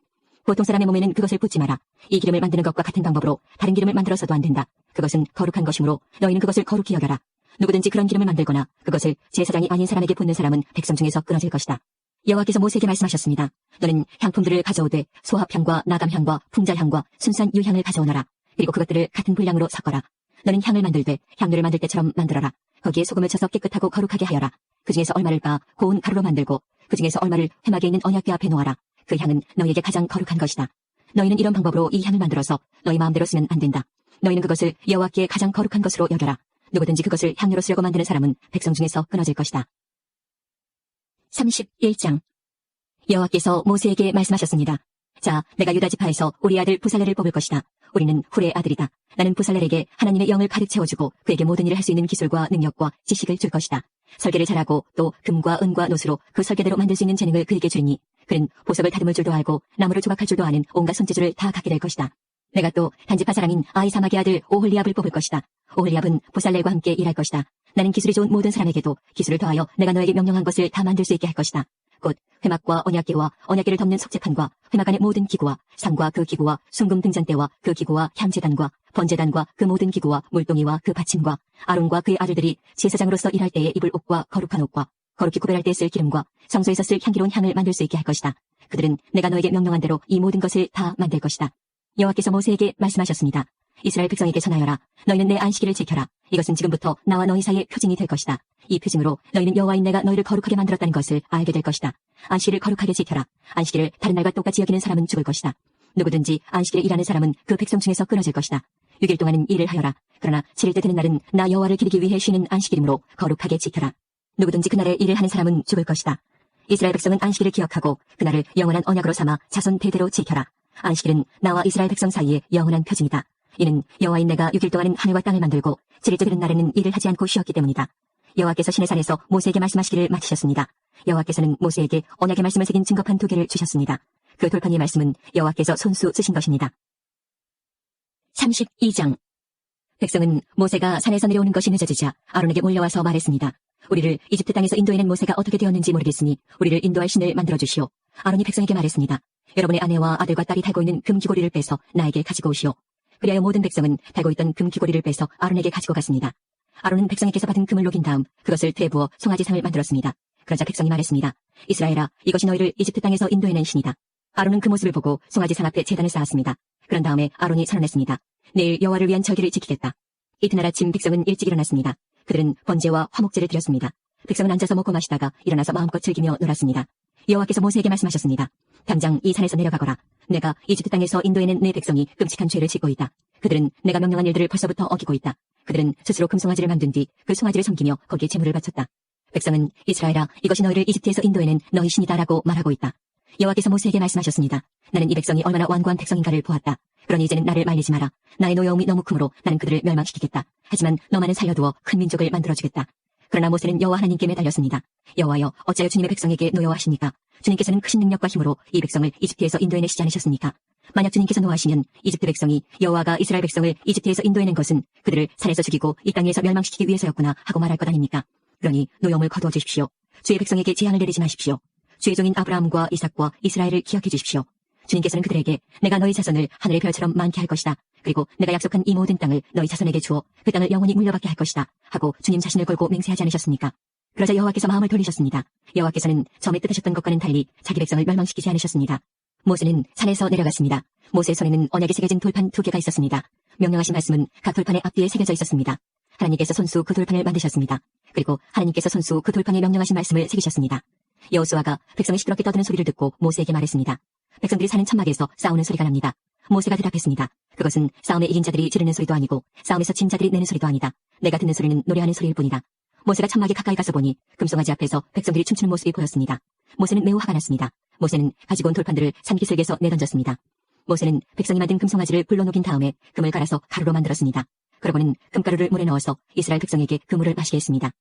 보통 사람의 몸에는 그것을 붓지 마라. 이 기름을 만드는 것과 같은 방법으로 다른 기름을 만들어서도 안 된다. 그것은 거룩한 것이므로 너희는 그것을 거룩히 여겨라. 누구든지 그런 기름을 만들거나 그것을 제사장이 아닌 사람에게 붓는 사람은 백성 중에서 끊어질 것이다. 여호와께서 모세에게 말씀하셨습니다. 너는 향품들을 가져오되 소합향과 나감향과 풍자향과 순수한 유향을 가져오너라. 그리고 그것들을 같은 분량으로 섞어라. 너는 향을 만들되 향료를 만들 때처럼 만들어라. 거기에 소금을 쳐서 깨끗하고 거룩하게 하여라. 그 중에서 얼마를 까 고운 가루로 만들고 그 중에서 얼마를 회막에 있는 언약궤 앞에 놓아라. 그 향은 너희에게 가장 거룩한 것이다. 너희는 이런 방법으로 이 향을 만들어서 너희 마음대로 쓰면 안 된다. 너희는 그것을 여호와께 가장 거룩한 것으로 여겨라. 누구든지 그것을 향료로 쓰려고 만드는 사람은 백성 중에서 끊어질 것이다. 31장. 여호와께서 모세에게 말씀하셨습니다. 자, 내가 유다 지파에서 우리 아들 부살렐을 뽑을 것이다. 우리는 훌의 아들이다. 나는 부살렐에게 하나님의 영을 가득 채워주고 그에게 모든 일을 할 수 있는 기술과 능력과 지식을 줄 것이다. 설계를 잘하고 또 금과 은과 노수로 그 설계대로 만들 수 있는 재능을 그에게 주리니 그는 보석을 다듬을 줄도 알고 나무를 조각할 줄도 아는 온갖 손재주를 다 갖게 될 것이다. 내가 또 단지파 사람인 아히사막의 아들 오홀리압을 뽑을 것이다. 오홀리압은 부살렐과 함께 일할 것이다. 나는 기술이 좋은 모든 사람에게도 기술을 더하여 내가 너에게 명령한 것을 다 만들 수 있게 할 것이다. 곧 회막과 언약궤와 언약궤를 덮는 속죄판과 회막 안의 모든 기구와 상과 그 기구와 순금 등잔대와 그 기구와 향제단과 번제단과 그 모든 기구와 물동이와 그 받침과 아론과 그의 아들들이 제사장으로서 일할 때에 입을 옷과 거룩한 옷과 거룩히 구별할 때 쓸 기름과 성소에서 쓸 향기로운 향을 만들 수 있게 할 것이다. 그들은 내가 너에게 명령한 대로 이 모든 것을 다 만들 것이다. 여호와께서 모세에게 말씀하셨습니다. 이스라엘 백성에게 전하여라. 너희는 내 안식일을 지켜라. 이것은 지금부터 나와 너희 사이의 표징이 될 것이다. 이 표징으로 너희는 여호와인 내가 너희를 거룩하게 만들었다는 것을 알게 될 것이다. 안식일을 거룩하게 지켜라. 안식일을 다른 날과 똑같이 여기는 사람은 죽을 것이다. 누구든지 안식일에 일하는 사람은 그 백성 중에서 끊어질 것이다. 6일 동안은 일을 하여라. 그러나 7일 때 되는 날은 나 여호와를 기리기 위해 쉬는 안식일이므로 거룩하게 지켜라. 누구든지 그날에 일을 하는 사람은 죽을 것이다. 이스라엘 백성은 안식일을 기억하고 그날을 영원한 언약으로 삼아 자손 대대로 지켜라. 안식일은 나와 이스라엘 백성 사이의 영원한 표징이다. 이는 여호와인 내가 6일 동안은 하늘과 땅을 만들고 7일째 되는 날에는 일을 하지 않고 쉬었기 때문이다. 여호와께서 시내산에서 모세에게 말씀하시기를 마치셨습니다. 여호와께서는 모세에게 언약의 말씀을 새긴 증거판 2개를 주셨습니다. 그 돌판의 말씀은 여호와께서 손수 쓰신 것입니다. 32장. 백성은 모세가 산에서 내려오는 것이 늦어지자 아론에게 몰려와서 말했습니다. 우리를 이집트 땅에서 인도해낸 모세가 어떻게 되었는지 모르겠으니 우리를 인도할 신을 만들어 주시오. 아론이 백성에게 말했습니다. 여러분의 아내와 아들과 딸이 달고 있는 금귀고리를 빼서 나에게 가지고 오시오. 그리하여 모든 백성은 달고 있던 금귀고리를 빼서 아론에게 가지고 갔습니다. 아론은 백성에게서 받은 금을 녹인 다음 그것을 되부어 송아지상을 만들었습니다. 그러자 백성이 말했습니다. 이스라엘아, 이것이 너희를 이집트 땅에서 인도해낸 신이다. 아론은 그 모습을 보고 송아지상 앞에 제단을 쌓았습니다. 그런 다음에 아론이 선언했습니다. 내일 여호와를 위한 절기를 지키겠다. 이튿날 아침 백성은 일찍 일어났습니다. 그들은 번제와 화목제를 드렸습니다. 백성은 앉아서 먹고 마시다가 일어나서 마음껏 즐기며 놀았습니다. 여호와께서 모세에게 말씀하셨습니다. 당장 이 산에서 내려가거라. 내가 이집트 땅에서 인도해낸 내 백성이 끔찍한 죄를 짓고 있다. 그들은 내가 명령한 일들을 벌써부터 어기고 있다. 그들은 스스로 금송아지를 만든 뒤 그 송아지를 섬기며 거기에 제물을 바쳤다. 백성은 이스라엘아, 이것이 너희를 이집트에서 인도해낸 너희 신이다라고 말하고 있다. 여호와께서 모세에게 말씀하셨습니다. 나는 이 백성이 얼마나 완고한 백성인가를 보았다. 그러니 이제는 나를 말리지 마라. 나의 노여움이 너무 크므로 나는 그들을 멸망시키겠다. 하지만 너만은 살려두어 큰 민족을 만들어주겠다. 그러나 모세는 여호와 하나님께 매달렸습니다. 여호와여, 어찌하여 주님의 백성에게 노여워하십니까? 주님께서는 크신 능력과 힘으로 이 백성을 이집트에서 인도해내시지 않으셨습니까? 만약 주님께서 노하시면 이집트 백성이 여호와가 이스라엘 백성을 이집트에서 인도해낸 것은 그들을 산에서 죽이고 이 땅에서 멸망시키기 위해서였구나 하고 말할 것 아닙니까? 그러니 노여움을 거두어 주십시오. 주의 백성에게 재앙을 내리지 마십시오. 주의 종인 아브라함과 이삭과 이스라엘을 기억해 주십시오. 주님께서는 그들에게 내가 너희 자손을 하늘의 별처럼 많게 할 것이다. 그리고 내가 약속한 이 모든 땅을 너희 자손에게 주어 그 땅을 영원히 물려받게 할 것이다. 하고 주님 자신을 걸고 맹세하지 않으셨습니까? 그러자 여호와께서 마음을 돌리셨습니다. 여호와께서는 처음에 뜻하셨던 것과는 달리 자기 백성을 멸망시키지 않으셨습니다. 모세는 산에서 내려갔습니다. 모세의 손에는 언약이 새겨진 돌판 2개가 있었습니다. 명령하신 말씀은 각 돌판의 앞뒤에 새겨져 있었습니다. 하나님께서 손수 그 돌판을 만드셨습니다. 그리고 하나님께서 손수 그 돌판에 명령하신 말씀을 새기셨습니다. 여호수아가 백성이 시끄럽게 떠드는 소리를 듣고 모세에게 말했습니다. 백성들이 사는 천막에서 싸우는 소리가 납니다. 모세가 대답했습니다. 그것은 싸움에 이긴 자들이 지르는 소리도 아니고 싸움에서 진 자들이 내는 소리도 아니다. 내가 듣는 소리는 노래하는 소리일 뿐이다. 모세가 천막에 가까이 가서 보니 금송아지 앞에서 백성들이 춤추는 모습이 보였습니다. 모세는 매우 화가 났습니다. 모세는 가지고 온 돌판들을 산기슭에서 내던졌습니다. 모세는 백성이 만든 금송아지를 불로 녹인 다음에 금을 갈아서 가루로 만들었습니다. 그러고는 금가루를 물에 넣어서 이스라엘 백성에게 그 물을 마시게 했습니다.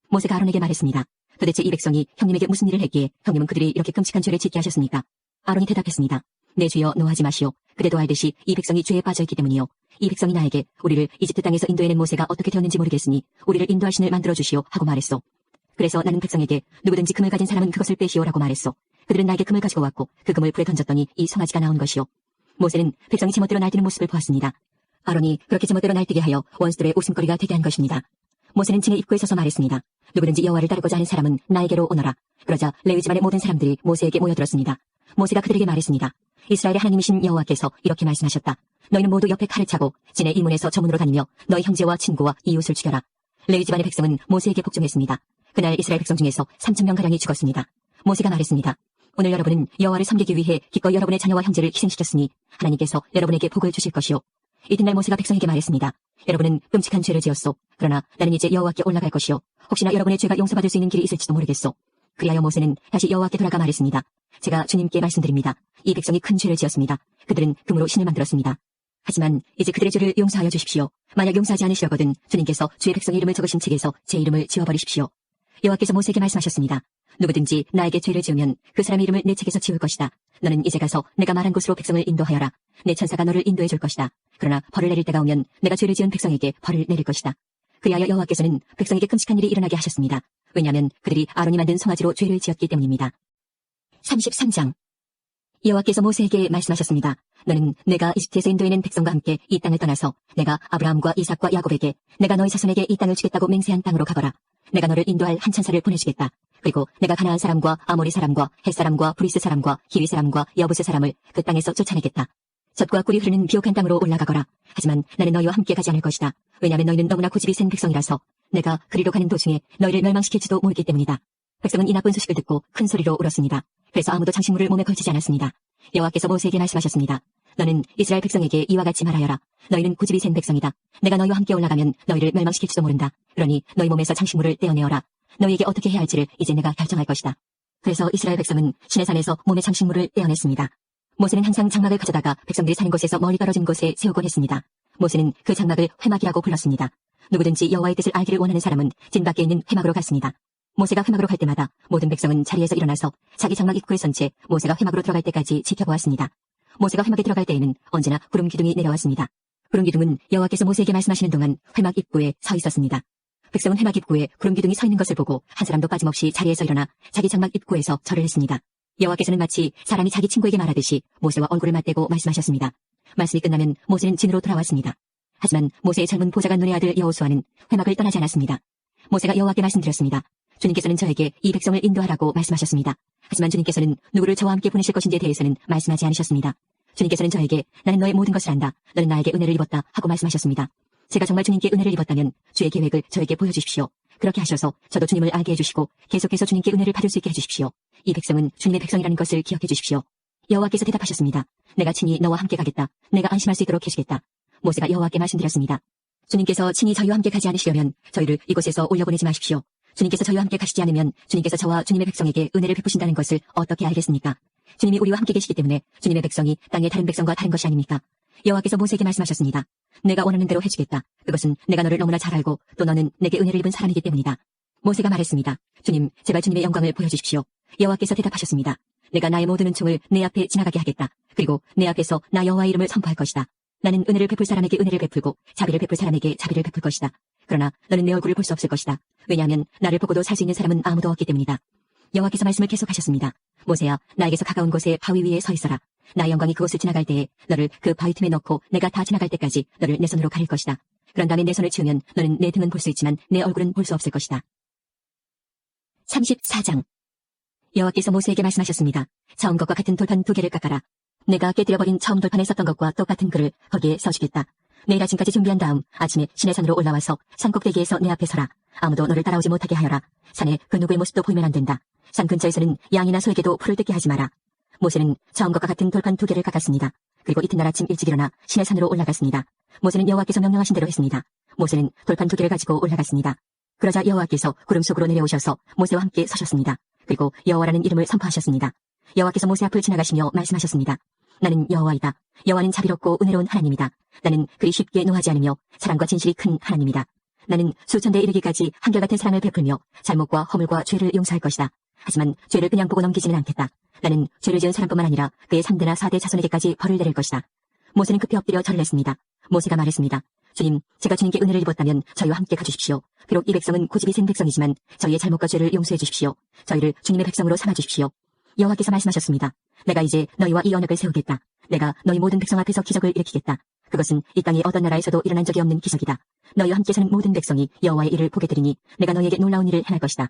모세가 아론에게 말했습니다. 도대체 이 백성이 형님에게 무슨 일을 했기에 형님은 그들이 이렇게 끔찍한 죄를 짓게 하셨습니까? 아론이 대답했습니다. 내 주여 노하지 마시오. 그대도 알듯이 이 백성이 죄에 빠져있기 때문이요. 이 백성이 나에게 우리를 이집트 땅에서 인도해낸 모세가 어떻게 되었는지 모르겠으니 우리를 인도할 신을 만들어 주시오 하고 말했소. 그래서 나는 백성에게 누구든지 금을 가진 사람은 그것을 빼시오라고 말했소. 그들은 나에게 금을 가지고 왔고 그 금을 불에 던졌더니 이 송아지가 나온 것이요. 모세는 백성이 제멋대로 날뛰는 모습을 보았습니다. 아론이 그렇게 제멋대로 날뛰게 하여 원수들의 웃음거리가 되게 한 것입니다. 모세는 진의 입구에 서서 말했습니다. 누구든지 여호와를 따르고자 하는 사람은 나에게로 오너라. 그러자 레위 집안의 모든 사람들이 모세에게 모여들었습니다. 모세가 그들에게 말했습니다. 이스라엘의 하나님이신 여호와께서 이렇게 말씀하셨다. 너희는 모두 옆에 칼을 차고 진의 이 문에서 저 문으로 다니며 너희 형제와 친구와 이웃을 죽여라. 레위 집안의 백성은 모세에게 복종했습니다. 그날 이스라엘 백성 중에서 3,000명가량이 죽었습니다. 모세가 말했습니다. 오늘 여러분은 여호와를 섬기기 위해 기꺼이 여러분의 자녀와 형제를 희생시켰으니 하나님께서 여러분에게 복을 주실 것이요. 이튿날 모세가 백성에게 말했습니다. 여러분은 끔찍한 죄를 지었소. 그러나 나는 이제 여호와께 올라갈 것이요. 혹시나 여러분의 죄가 용서받을 수 있는 길이 있을지도 모르겠소. 그리하여 모세는 다시 여호와께 돌아가 말했습니다. 제가 주님께 말씀드립니다. 이 백성이 큰 죄를 지었습니다. 그들은 금으로 신을 만들었습니다. 하지만 이제 그들의 죄를 용서하여 주십시오. 만약 용서하지 않으시려거든 주님께서 주의 백성의 이름을 적으신 책에서 제 이름을 지워버리십시오. 여호와께서 모세에게 말씀하셨습니다. 누구든지 나에게 죄를 지으면 그 사람의 이름을 내 책에서 지울 것이다. 너는 이제 가서 내가 말한 곳으로 백성을 인도하여라. 내 천사가 너를 인도해 줄 것이다. 그러나 벌을 내릴 때가 오면 내가 죄를 지은 백성에게 벌을 내릴 것이다. 그리하여 여호와께서는 백성에게 끔찍한 일이 일어나게 하셨습니다. 왜냐하면 그들이 아론이 만든 송아지로 죄를 지었기 때문입니다. 33장 여호와께서 모세에게 말씀하셨습니다. 너는 내가 이집트에서 인도해낸 백성과 함께 이 땅을 떠나서 내가 아브라함과 이삭과 야곱에게 내가 너희 자손에게 이 땅을 주겠다고 맹세한 땅으로 가거라. 내가 너를 인도할 한 천사를 보내주겠다. 그리고 내가 가나안 사람과 아모리 사람과 헷 사람과 브리스 사람과 히위 사람과 여부스 사람을 그 땅에서 쫓아내겠다. 젖과 꿀이 흐르는 비옥한 땅으로 올라가거라. 하지만 나는 너희와 함께 가지 않을 것이다. 왜냐하면 너희는 너무나 고집이 센 백성이라서 내가 그리로 가는 도중에 너희를 멸망시킬지도 모르기 때문이다. 백성은 이 나쁜 소식을 듣고 큰 소리로 울었습니다. 그래서 아무도 장식물을 몸에 걸치지 않았습니다. 여호와께서 모세에게 말씀하셨습니다. 너는 이스라엘 백성에게 이와 같이 말하여라. 너희는 고집이 센 백성이다. 내가 너희와 함께 올라가면 너희를 멸망시킬지도 모른다. 그러니 너희 몸에서 장식물을 떼어내어라. 너희에게 어떻게 해야 할지를 이제 내가 결정할 것이다. 그래서 이스라엘 백성은 시내산에서 몸의 장식물을 떼어냈습니다. 모세는 항상 장막을 가져다가 백성들이 사는 곳에서 멀리 떨어진 곳에 세우곤 했습니다. 모세는 그 장막을 회막이라고 불렀습니다. 누구든지 여호와의 뜻을 알기를 원하는 사람은 진 밖에 있는 회막으로 갔습니다. 모세가 회막으로 갈 때마다 모든 백성은 자리에서 일어나서 자기 장막 입구에 선 채 모세가 회막으로 들어갈 때까지 지켜보았습니다. 모세가 회막에 들어갈 때에는 언제나 구름 기둥이 내려왔습니다. 구름 기둥은 여호와께서 모세에게 말씀하시는 동안 회막 입구에 서 있었습니다. 백성은 회막 입구에 구름 기둥이 서 있는 것을 보고 한 사람도 빠짐없이 자리에서 일어나 자기 장막 입구에서 절을 했습니다. 여호와께서는 마치 사람이 자기 친구에게 말하듯이 모세와 얼굴을 맞대고 말씀하셨습니다. 말씀이 끝나면 모세는 진으로 돌아왔습니다. 하지만 모세의 젊은 보좌관 눈의 아들 여호수아는 회막을 떠나지 않았습니다. 모세가 여호와께 말씀드렸습니다. 주님께서는 저에게 이 백성을 인도하라고 말씀하셨습니다. 하지만 주님께서는 누구를 저와 함께 보내실 것인지에 대해서는 말씀하지 않으셨습니다. 주님께서는 저에게 나는 너의 모든 것을 안다. 너는 나에게 은혜를 입었다 하고 말씀하셨습니다. 제가 정말 주님께 은혜를 입었다면 주의 계획을 저에게 보여주십시오. 그렇게 하셔서 저도 주님을 알게 해주시고 계속해서 주님께 은혜를 받을 수 있게 해주십시오. 이 백성은 주님의 백성이라는 것을 기억해 주십시오. 여호와께서 대답하셨습니다. 내가 친히 너와 함께 가겠다. 내가 안심할 수 있도록 해주겠다. 모세가 여호와께 말씀드렸습니다. 주님께서 친히 저희와 함께 가지 않으시려면 저희를 이곳에서 올려보내지 마십시오. 주님께서 저희와 함께 가시지 않으면 주님께서 저와 주님의 백성에게 은혜를 베푸신다는 것을 어떻게 알겠습니까? 주님이 우리와 함께 계시기 때문에 주님의 백성이 땅의 다른 백성과 다른 것이 아닙니까? 여호와께서 모세에게 말씀하셨습니다. 내가 원하는 대로 해주겠다. 그것은 내가 너를 너무나 잘 알고 또 너는 내게 은혜를 입은 사람이기 때문이다. 모세가 말했습니다. 주님, 제발 주님의 영광을 보여주십시오. 여호와께서 대답하셨습니다. 내가 나의 모든 은총을 내 앞에 지나가게 하겠다. 그리고 내 앞에서 나 여호와 이름을 선포할 것이다. 나는 은혜를 베풀 사람에게 은혜를 베풀고 자비를 베풀 사람에게 자비를 베풀 것이다. 그러나 너는 내 얼굴을 볼 수 없을 것이다. 왜냐하면 나를 보고도 살 수 있는 사람은 아무도 없기 때문이다. 여호와께서 말씀을 계속하셨습니다. 모세야, 나에게서 가까운 곳에 바위 위에 서 있어라. 나의 영광이 그곳을 지나갈 때에 너를 그 바위 틈에 넣고 내가 다 지나갈 때까지 너를 내 손으로 가릴 것이다. 그런 다음에 내 손을 치우면 너는 내 등은 볼 수 있지만 내 얼굴은 볼 수 없을 것이다. 34장. 여호와께서 모세에게 말씀하셨습니다. 처음 것과 같은 돌판 2개를 깎아라. 내가 깨뜨려버린 처음 돌판에 썼던 것과 똑같은 글을 거기에 써주겠다. 내일 아침까지 준비한 다음 아침에 시내산으로 올라와서 산 꼭대기에서 내 앞에 서라. 아무도 너를 따라오지 못하게 하여라. 산에 그 누구의 모습도 보이면 안 된다. 산 근처에서는 양이나 소에게도 풀을 뜯게 하지 마라. 모세는 처음 것과 같은 돌판 2개를 깎았습니다. 그리고 이튿날 아침 일찍 일어나 시내산으로 올라갔습니다. 모세는 여호와께서 명령하신 대로 했습니다. 모세는 돌판 2개를 가지고 올라갔습니다. 그러자 여호와께서 구름 속으로 내려오셔서 모세와 함께 서셨습니다. 그리고 여호와라는 이름을 선포하셨습니다. 여호와께서 모세 앞을 지나가시며 말씀하셨습니다. 나는 여호와이다. 여호와는 자비롭고 은혜로운 하나님이다. 나는 그리 쉽게 노하지 않으며 사랑과 진실이 큰 하나님이다. 나는 수천대에 이르기까지 한결같은 사랑을 베풀며 잘못과 허물과 죄를 용서할 것이다. 하지만 죄를 그냥 보고 넘기지는 않겠다. 나는 죄를 지은 사람뿐만 아니라 그의 3대나 4대 자손에게까지 벌을 내릴 것이다. 모세는 급히 엎드려 절을 했습니다. 모세가 말했습니다. 주님, 제가 주님께 은혜를 입었다면 저희와 함께 가주십시오. 비록 이 백성은 고집이 센 백성이지만 저희의 잘못과 죄를 용서해 주십시오. 저희를 주님의 백성으로 삼아 주십시오. 여호와께서 말씀하셨습니다. 내가 이제 너희와 이 언약을 세우겠다. 내가 너희 모든 백성 앞에서 기적을 일으키겠다. 그것은 이 땅의 어떤 나라에서도 일어난 적이 없는 기적이다. 너희와 함께 사는 모든 백성이 여호와의 일을 보게 되리니 내가 너희에게 놀라운 일을 행할 것이다.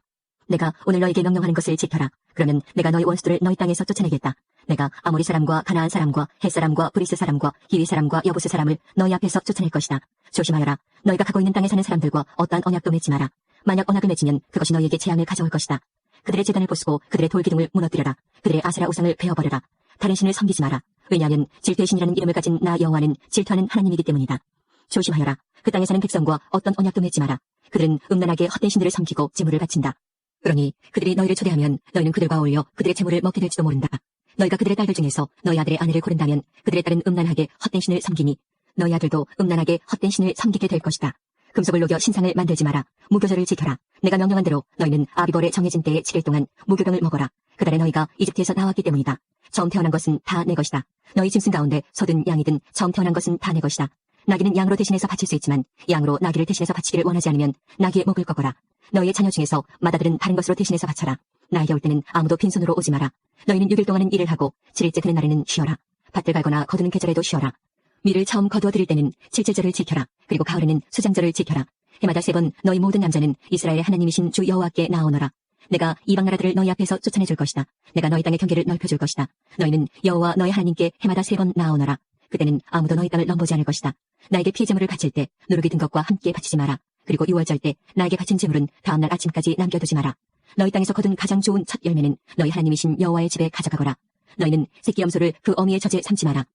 내가 오늘 너희에게 명령하는 것을 지켜라. 그러면 내가 너희 원수들을 너희 땅에서 쫓아내겠다. 내가 아모리 사람과 가나안 사람과 헷 사람과 브리스 사람과 히위 사람과 여부스 사람을 너희 앞에서 쫓아낼 것이다. 조심하여라. 너희가 갖고 있는 땅에 사는 사람들과 어떠한 언약도 맺지 마라. 만약 언약을 맺으면 그것이 너희에게 재앙을 가져올 것이다. 그들의 제단을 부수고 그들의 돌 기둥을 무너뜨려라. 그들의 아세라 우상을 베어버려라. 다른 신을 섬기지 마라. 왜냐하면 질투의 신이라는 이름을 가진 나 여호와는 질투하는 하나님이기 때문이다. 조심하여라. 그 땅에 사는 백성과 어떤 언약도 맺지 마라. 그들은 음란하게 헛된 신들을 섬기고 제물을 바친다. 그러니 그들이 너희를 초대하면 너희는 그들과 어울려 그들의 제물을 먹게 될지도 모른다. 너희가 그들의 딸들 중에서 너희 아들의 아내를 고른다면 그들의 딸은 음란하게 헛된 신을 섬기니 너희 아들도 음란하게 헛된 신을 섬기게 될 것이다. 금속을 녹여 신상을 만들지 마라. 무교절을 지켜라. 내가 명령한 대로 너희는 아비벌에 정해진 때에 7일 동안 무교병을 먹어라. 그달에 너희가 이집트에서 나왔기 때문이다. 처음 태어난 것은 다 내 것이다. 너희 짐승 가운데 소든 양이든 처음 태어난 것은 다 내 것이다. 나귀는 양으로 대신해서 바칠 수 있지만 양으로 나귀를 대신해서 바치기를 원하지 않으면 나귀의 목을 꺾어라. 너희의 자녀 중에서 맏아들은 다른 것으로 대신해서 바쳐라. 나에게 올 때는 아무도 빈손으로 오지 마라. 너희는 6일 동안은 일을 하고 7일째 되는 날에는 쉬어라. 밭을 갈거나 거두는 계절에도 쉬어라. 밀을 처음 거두어 드릴 때는 칠칠절을 지켜라. 그리고 가을에는 수장절을 지켜라. 해마다 3번 너희 모든 남자는 이스라엘의 하나님이신 주 여호와께 나오너라. 내가 이방 나라들을 너희 앞에서 쫓아내줄 것이다. 내가 너희 땅의 경계를 넓혀줄 것이다. 너희는 여호와 너희 하나님께 해마다 3번 나오너라. 그때는 아무도 너희 땅을 넘보지 않을 것이다. 나에게 피제물을 바칠 때 누룩이 든 것과 함께 바치지 마라. 그리고 6월절 때 나에게 바친 제물은 다음날 아침까지 남겨두지 마라. 너희 땅에서 거둔 가장 좋은 첫 열매는 너희 하나님이신 여호와의 집에 가져가거라. 너희는 새끼 염소를 그 어미의 젖에 삼지 마라.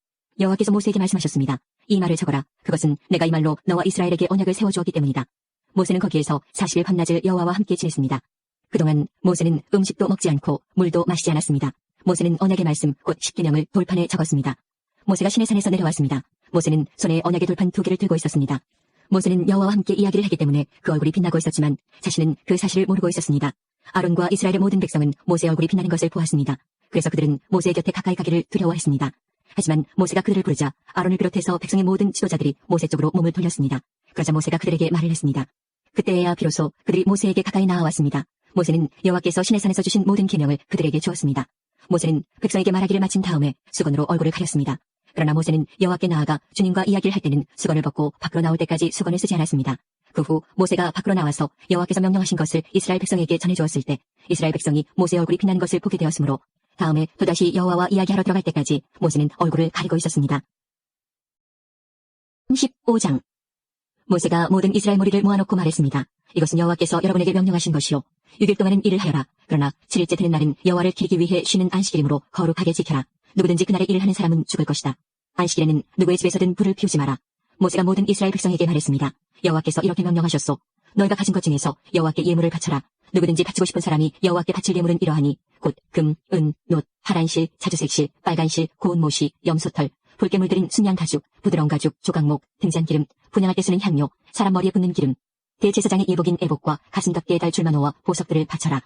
여호와께서 모세에게 말씀하셨습니다. 이 말을 적어라. 그것은 내가 이 말로 너와 이스라엘에게 언약을 세워주었기 때문이다. 모세는 거기에서 40일 밤낮을 여호와와 함께 지냈습니다. 그동안 모세는 음식도 먹지 않고 물도 마시지 않았습니다. 모세는 언약의 말씀 곧 십계명을 돌판에 적었습니다. 모세가 시내산에서 내려왔습니다. 모세는 손에 언약의 돌판 2개를 들고 있었습니다. 모세는 여호와와 함께 이야기를 하기 때문에 그 얼굴이 빛나고 있었지만 자신은 그 사실을 모르고 있었습니다. 아론과 이스라엘의 모든 백성은 모세의 얼굴이 빛나는 것을 보았습니다. 그래서 그들은 모세의 곁에 가까이 가기를 두려워했습니다. 하지만 모세가 그들을 부르자 아론을 비롯해서 백성의 모든 지도자들이 모세 쪽으로 몸을 돌렸습니다. 그러자 모세가 그들에게 말을 했습니다. 그때야 비로소 그들이 모세에게 가까이 나아왔습니다. 모세는 여호와께서 시내산에서 주신 모든 계명을 그들에게 주었습니다. 모세는 백성에게 말하기를 마친 다음에 수건으로 얼굴을 가렸습니다. 그러나 모세는 여호와께 나아가 주님과 이야기를 할 때는 수건을 벗고 밖으로 나올 때까지 수건을 쓰지 않았습니다. 그 후 모세가 밖으로 나와서 여호와께서 명령하신 것을 이스라엘 백성에게 전해주었을 때 이스라엘 백성이 모세의 얼굴이 빛나는 것을 보게 되었으므로 다음에 또다시 여호와와 이야기하러 들어갈 때까지 모세는 얼굴을 가리고 있었습니다. 35장. 모세가 모든 이스라엘 무리를 모아놓고 말했습니다. 이것은 여호와께서 여러분에게 명령하신 것이요 6일 동안은 일을 하여라. 그러나 7일째 되는 날은 여호와를 기리기 위해 쉬는 안식일이므로 거룩하게 지켜라. 누구든지 그날에 일을 하는 사람은 죽을 것이다. 안식일에는 누구의 집에서든 불을 피우지 마라. 모세가 모든 이스라엘 백성에게 말했습니다. 여호와께서 이렇게 명령하셨소. 너희가 가진 것 중에서 여호와께 예물을 바쳐라. 누구든지 바치고 싶은 사람이 여호와께 바칠 예물은 이러하니 곧 금, 은, 놋, 파란실, 자주색실, 빨간실, 고운 못이, 염소털, 붉게 물들인 순양 가죽, 부드러운 가죽, 조각목, 등잔기름, 분양할 때 쓰는 향료, 사람 머리에 붓는 기름, 대제사장의 예복인 애복과 가슴 덮개에 달 줄만호와 보석들을 바쳐라.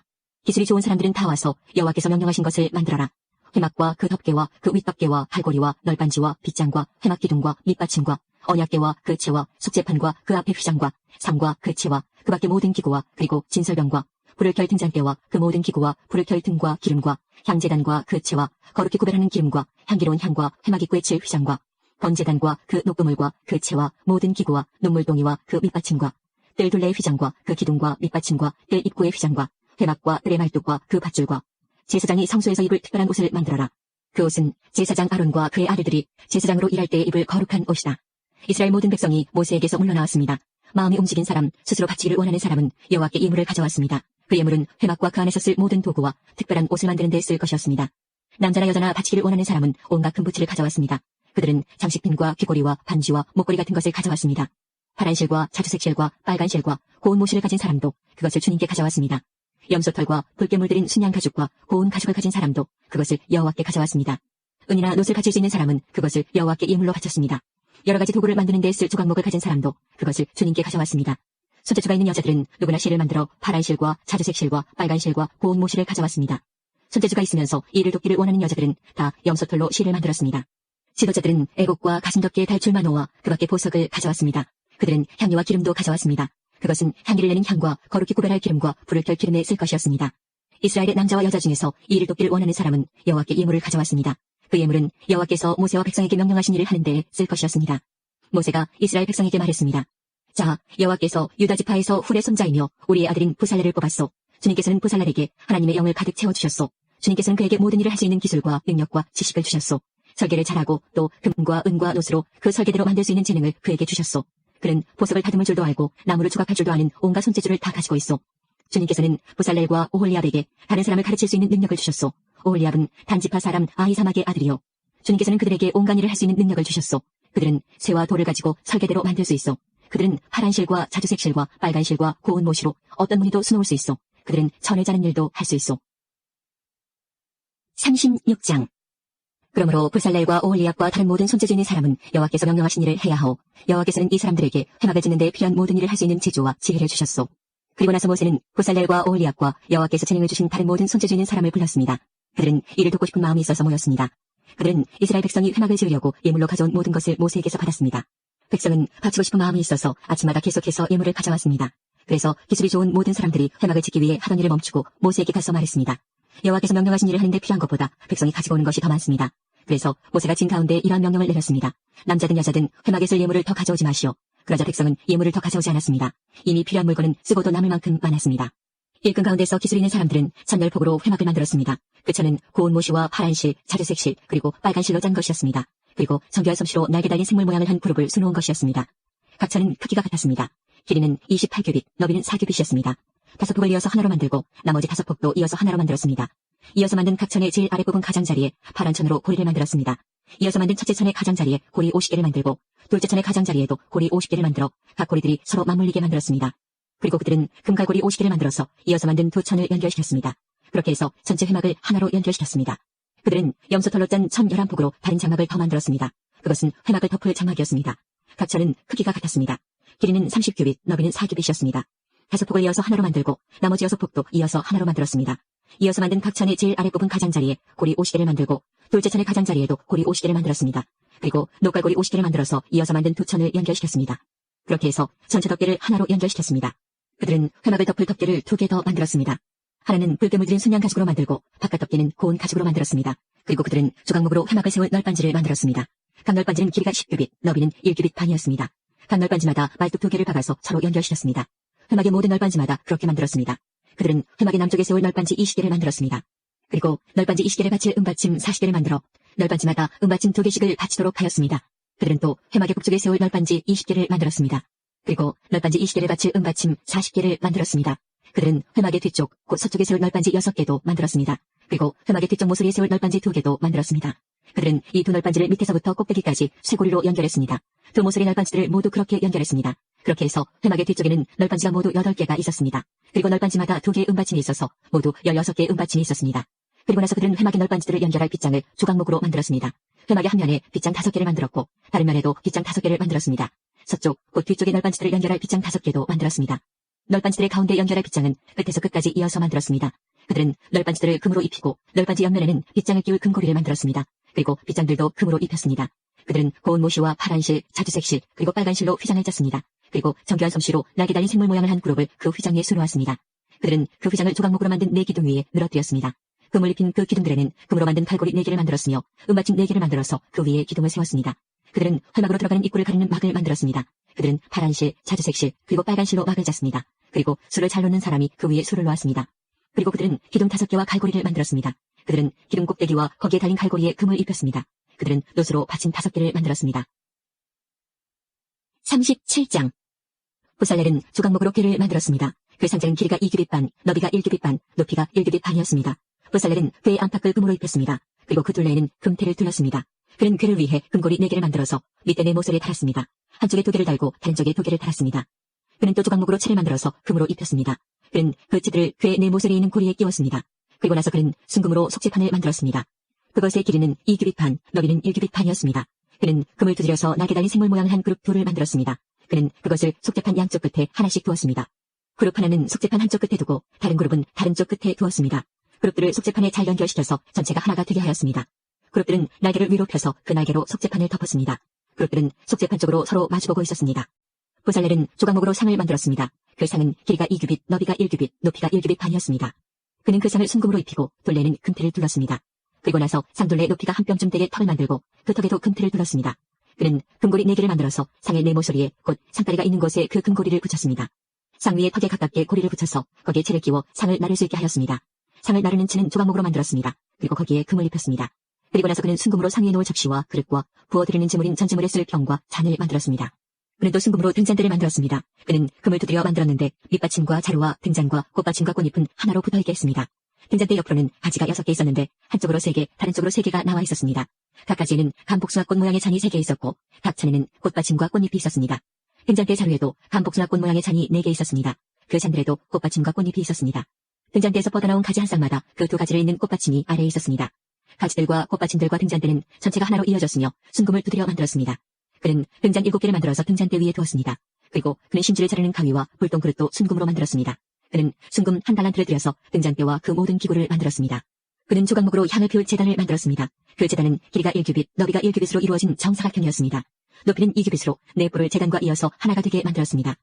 기술이 좋은 사람들은 다 와서 여호와께서 명령하신 것을 만들어라. 회막과 그 덮개와 그 윗덮개와 팔고리와 널빤지와 빗장과 회막 기둥과 밑받침과 언약궤와 그 채와 속재판과 그 앞에 휘장과 상과 그 채와 그 밖의 모든 기구와 그리고 진설병과 불을 켤 등잔대와 그 모든 기구와 불을 켤 등과 기름과 향제단과 그 채와 거룩히 구별하는 기름과 향기로운 향과 회막 입구의 칠 휘장과 번제단과 그 녹두물과 그 채와 모든 기구와 눈물동이와 그 밑받침과 뜰 둘레의 휘장과 그 기둥과 밑받침과 뜰 입구의 휘장과 회막과 뜰의 말뚝과 그 밧줄과 제사장이 성소에서 입을 특별한 옷을 만들어라. 그 옷은 제사장 아론과 그의 아들들이 제사장으로 일할 때에 입을 거룩한 옷이다. 이스라엘 모든 백성이 모세에게서 물러나왔습니다. 마음이 움직인 사람, 스스로 바치기를 원하는 사람은 여호와께 예물을 가져왔습니다. 그 예물은 회막과 그 안에서 쓸 모든 도구와 특별한 옷을 만드는 데 쓸 것이었습니다. 남자나 여자나 바치기를 원하는 사람은 온갖 금부치를 가져왔습니다. 그들은 장식핀과 귀고리와 반지와 목걸이 같은 것을 가져왔습니다. 파란 실과 자주색 실과 빨간 실과 고운 모시를 가진 사람도 그것을 주님께 가져왔습니다. 염소털과 붉게 물들인 순양 가죽과 고운 가죽을 가진 사람도 그것을 여호와께 가져왔습니다. 은이나 놋을 바칠 수 있는 사람은 그것을 여호와께 예물로 바쳤습니다. 여러 가지 도구를 만드는 데 쓸 조각목을 가진 사람도 그것을 주님께 가져왔습니다. 손재주가 있는 여자들은 누구나 실을 만들어 파란 실과 자주색 실과 빨간 실과 고운 모시를 가져왔습니다. 손재주가 있으면서 일을 돕기를 원하는 여자들은 다 염소털로 실을 만들었습니다. 지도자들은 애곡과 가슴덮개의 달줄만 놓아 그 밖에 보석을 가져왔습니다. 그들은 향유와 기름도 가져왔습니다. 그것은 향기를 내는 향과 거룩히 구별할 기름과 불을 켤 기름에 쓸 것이었습니다. 이스라엘의 남자와 여자 중에서 이 일을 돕기를 원하는 사람은 여호와께 예물을 가져왔습니다. 그 예물은 여호와께서 모세와 백성에게 명령하신 일을 하는 데에 쓸 것이었습니다. 모세가 이스라엘 백성에게 말했습니다. 자, 여호와께서 유다 지파에서 훌의 손자이며 우리의 아들인 부살렐을 뽑았소. 주님께서는 부살렐에게 하나님의 영을 가득 채워주셨소. 주님께서는 그에게 모든 일을 할 수 있는 기술과 능력과 지식을 주셨소. 설계를 잘하고 또 금과 은과 놋으로 그 설계대로 만들 수 있는 재능을 그에게 주셨소. 그는 보석을 다듬을 줄도 알고 나무를 조각할 줄도 아는 온갖 손재주를 다 가지고 있소. 주님께서는 부살렐과 오홀리압에게 다른 사람을 가르칠 수 있는 능력을 주셨소. 오홀리압은 단지파 사람 아히사막의 아들이요. 주님께서는 그들에게 온갖 일을 할 수 있는 능력을 주셨소. 그들은 쇠와 돌을 가지고 설계대로 만들 수 있어. 그들은 파란 실과 자주색 실과 빨간 실과 고운 모시로 어떤 무늬도 수놓을 수 있어. 그들은 천을 자는 일도 할 수 있어. 36장. 그러므로 부살렐과 오홀리압과 다른 모든 손재주 있는 사람은 여호와께서 명령하신 일을 해야 하오. 여호와께서는 이 사람들에게 회막을 짓는 데 필요한 모든 일을 할 수 있는 지조와 지혜를 주셨소. 그리고 나서 모세는 부살렐과 오홀리압과 여호와께서 재능을 주신 다른 모든 손재주 있는 사람을 불렀습니다. 그들은 이를 돕고 싶은 마음이 있어서 모였습니다. 그들은 이스라엘 백성이 회막을 지으려고 예물로 가져온 모든 것을 모세에게서 받았습니다. 백성은 바치고 싶은 마음이 있어서 아침마다 계속해서 예물을 가져왔습니다. 그래서 기술이 좋은 모든 사람들이 회막을 짓기 위해 하던 일을 멈추고 모세에게 가서 말했습니다. 여호와께서 명령하신 일을 하는데 필요한 것보다 백성이 가지고 오는 것이 더 많습니다. 그래서 모세가 진 가운데 이러한 명령을 내렸습니다. 남자든 여자든 회막에 쓸 예물을 더 가져오지 마시오. 그러자 백성은 예물을 더 가져오지 않았습니다. 이미 필요한 물건은 쓰고도 남을 만큼 많았습니다. 일꾼 가운데서 기술 있는 사람들은 천열폭으로 회막을 만들었습니다. 그 천은 고운 모시와 파란 실, 자주색 실, 그리고 빨간 실로 짠 것이었습니다. 그리고 정교한 솜씨로 날개 달린 생물 모양을 한 그룹을 수놓은 것이었습니다. 각 천은 크기가 같았습니다. 길이는 28규빗, 너비는 4규빗이었습니다. 5폭을 이어서 하나로 만들고 나머지 5폭도 이어서 하나로 만들었습니다. 이어서 만든 각 천의 제일 아랫부분 가장자리에 파란 천으로 고리를 만들었습니다. 이어서 만든 첫째 천의 가장자리에 고리 50개를 만들고 둘째 천의 가장자리에도 고리 50개를 만들어 각 고리들이 서로 맞물리게 만들었습니다. 그리고 그들은 금갈고리 50개를 만들어서 이어서 만든 두 천을 연결시켰습니다. 그렇게 해서 전체 회막을 하나로 연결시켰습니다. 그들은 염소털로 짠 1011폭으로 다른 장막을 더 만들었습니다. 그것은 회막을 덮을 장막이었습니다. 각 천은 크기가 같았습니다. 길이는 30규빗, 너비는 4규빗이었습니다. 5폭을 이어서 하나로 만들고 나머지 6폭도 이어서 하나로 만들었습니다. 이어서 만든 각 천의 제일 아랫부분 가장자리에 고리 50개를 만들고 둘째 천의 가장자리에도 고리 50개를 만들었습니다. 그리고 녹갈고리 50개를 만들어서 이어서 만든 두 천을 연결시켰습니다. 그렇게 해서 전체 덮개를 하나로 연결시켰습니다. 그들은 회막을 덮을 덮개를 2개 더 만들었습니다. 하나는 붉게 물들인 순양 가죽으로 만들고 바깥 덮개는 고운 가죽으로 만들었습니다. 그리고 그들은 조각목으로 회막을 세울 널빤지를 만들었습니다. 각 널빤지는 길이가 10규빗, 너비는 1규빗 반이었습니다. 각 널빤지마다 말뚝 2개를 박아서 서로 연결시켰습니다. 회막의 모든 널빤지마다 그렇게 만들었습니다. 그들은 회막의 남쪽에 세울 널빤지 20개를 만들었습니다. 그리고 널빤지 20개를 받칠 은받침 40개를 만들어 널빤지마다 은받침 2개씩을 받치도록 하였습니다. 그들은 또 회막의 북쪽에 세울 널빤지 20개를 만들었습니다. 그리고 널빤지 20개를 받칠 은받침 40개를 만들었습니다. 그들은 회막의 뒤쪽, 곧 서쪽에 세울 널빤지 6개도 만들었습니다. 그리고 회막의 뒤쪽 모서리에 세울 널빤지 2개도 만들었습니다. 그들은 이 두 널빤지를 밑에서부터 꼭대기까지 쇠고리로 연결했습니다. 두 모서리 널빤지들을 모두 그렇게 연결했습니다. 그렇게 해서 회막의 뒤쪽에는 널빤지가 모두 8개가 있었습니다. 그리고 널빤지마다 2개의 은받침이 있어서 모두 16개의 은받침이 있었습니다. 그리고 나서 그들은 회막의 널빤지들을 연결할 빗장을 조각목으로 만들었습니다. 회막의 한 면에 빗장 5개를 만들었고 다른 면에도 빗장 5개를 만들었습니다. 서쪽, 곧 뒤쪽의 널빤지들을 연결할 빗장 5개도 만들었습니다. 널빤지들의 가운데 연결할 빗장은 끝에서 끝까지 이어서 만들었습니다. 그들은 널빤지들을 금으로 입히고 널빤지 옆면에는 빗장을 끼울 금고리를 만들었습니다. 그리고 빗장들도 금으로 입혔습니다. 그들은 고운 모시와 파란 실, 자주색 실, 그리고 빨간 실로 휘장을 짰습니다. 그리고 정교한 솜씨로 날개 달린 생물 모양을 한 그룹을 그 휘장 위에 수놓았습니다. 그들은 그 휘장을 조각목으로 만든 네 기둥 위에 늘어뜨렸습니다. 금을 입힌 그 기둥들에는 금으로 만든 갈고리 4개를 만들었으며 은받침 4개를 만들어서 그 위에 기둥을 세웠습니다. 그들은 회막으로 들어가는 입구를 가리는 막을 만들었습니다. 그들은 파란 실, 자주색 실, 그리고 빨간 실로 막을 짰습니다. 그리고 술을 잘 놓는 사람이 그 위에 술을 놓았습니다. 그리고 그들은 기둥 5개와 갈고리를 만들었습니다. 그들은 기둥 꼭대기와 거기에 달린 갈고리에 금을 입혔습니다. 그들은 놋으로 받침 5개를 만들었습니다. 37장. 부살렐은 조각목으로 궤를 만들었습니다. 그 상장은 길이가 2규빗 반, 너비가 1규빗 반, 높이가 1규빗 반이었습니다. 부살렐은 궤의 안팎을 금으로 입혔습니다. 그리고 그 둘레에는 금테를 둘렀습니다. 그는 궤를 위해 금고리 4개를 만들어서 밑에 네 모서리에 달았습니다. 한쪽에 2개를 달고 다른 쪽에 2개를 달았습니다. 그는 또 조각목으로 채를 만들어서 금으로 입혔습니다. 그는 그 채들을 궤 네 모서리에 있는 고리에 끼웠습니다. 그리고 나서 그는 순금으로 속죄판을 만들었습니다. 그것의 길이는 2규빗 반, 너비는 1규빗 반이었습니다. 그는 금을 두드려서 날개 달린 생물 모양을 한 그룹 둘을 만들었습니다. 그는 그것을 속죄판 양쪽 끝에 하나씩 두었습니다. 그룹 하나는 속죄판 한쪽 끝에 두고 다른 그룹은 다른 쪽 끝에 두었습니다. 그룹들을 속죄판에 잘 연결시켜서 전체가 하나가 되게 하였습니다. 그룹들은 날개를 위로 펴서 그 날개로 속죄판을 덮었습니다. 그룹들은 속죄판 쪽으로 서로 마주보고 있었습니다. 부살렐은 조각목으로 상을 만들었습니다. 그 상은 길이가 2규빗, 너비가 1규빗, 높이가 1규빗 반이었습니다. 그는 그 상을 순금으로 입히고 둘레는 금테를 둘렀습니다. 그리고 나서 상둘레 높이가 한 뼘쯤 되게 턱을 만들고 그 턱에도 금테를 둘렀습니다. 그는 금고리 4개를 만들어서 상의 네 모서리에 곧 상다리가 있는 곳에 그 금고리를 붙였습니다. 상 위에 턱에 가깝게 고리를 붙여서 거기에 채를 끼워 상을 나를 수 있게 하였습니다. 상을 나르는 채는 조각목으로 만들었습니다. 그리고 거기에 금을 입혔습니다. 그리고 나서 그는 순금으로 상 위에 놓을 접시와 그릇과 부어드리는 제물인 전제물에 쓸 병과 잔을 만들었습니다. 그는 또 순금으로 등잔대를 만들었습니다. 그는 금을 두드려 만들었는데 밑받침과 자루와 등잔과 꽃받침과 꽃잎은 하나로 붙어있게 했습니다. 등잔대 옆으로는 가지가 6개 있었는데 한쪽으로 3개, 다른 쪽으로 3개가 나와 있었습니다. 각 가지에는 감복숭아 꽃 모양의 잔이 3개 있었고 각 잔에는 꽃받침과 꽃잎이 있었습니다. 등잔대 자루에도 감복숭아 꽃 모양의 잔이 4개 있었습니다. 그 잔들에도 꽃받침과 꽃잎이 있었습니다. 등잔대에서 뻗어나온 가지 한 쌍마다 그 2가지를 잇는 꽃받침이 아래에 있었습니다. 가지들과 꽃받침들과 등잔대는 전체가 하나로 이어졌으며 순금을 두드려 만들었습니다. 그는 등잔 7개를 만들어서 등잔대 위에 두었습니다. 그리고 그는 심지를 자르는 가위와 불똥 그릇도 순금으로 만들었습니다. 그는 순금 한 달란트를 들여서 등잔대와 그 모든 기구를 만들었습니다. 그는 조각목으로 향을 피울 제단을 만들었습니다. 그 제단은 길이가 1규빗, 너비가 1규빗으로 이루어진 정사각형이었습니다. 높이는 2규빗으로 네 뿔을 제단과 이어서 하나가 되게 만들었습니다.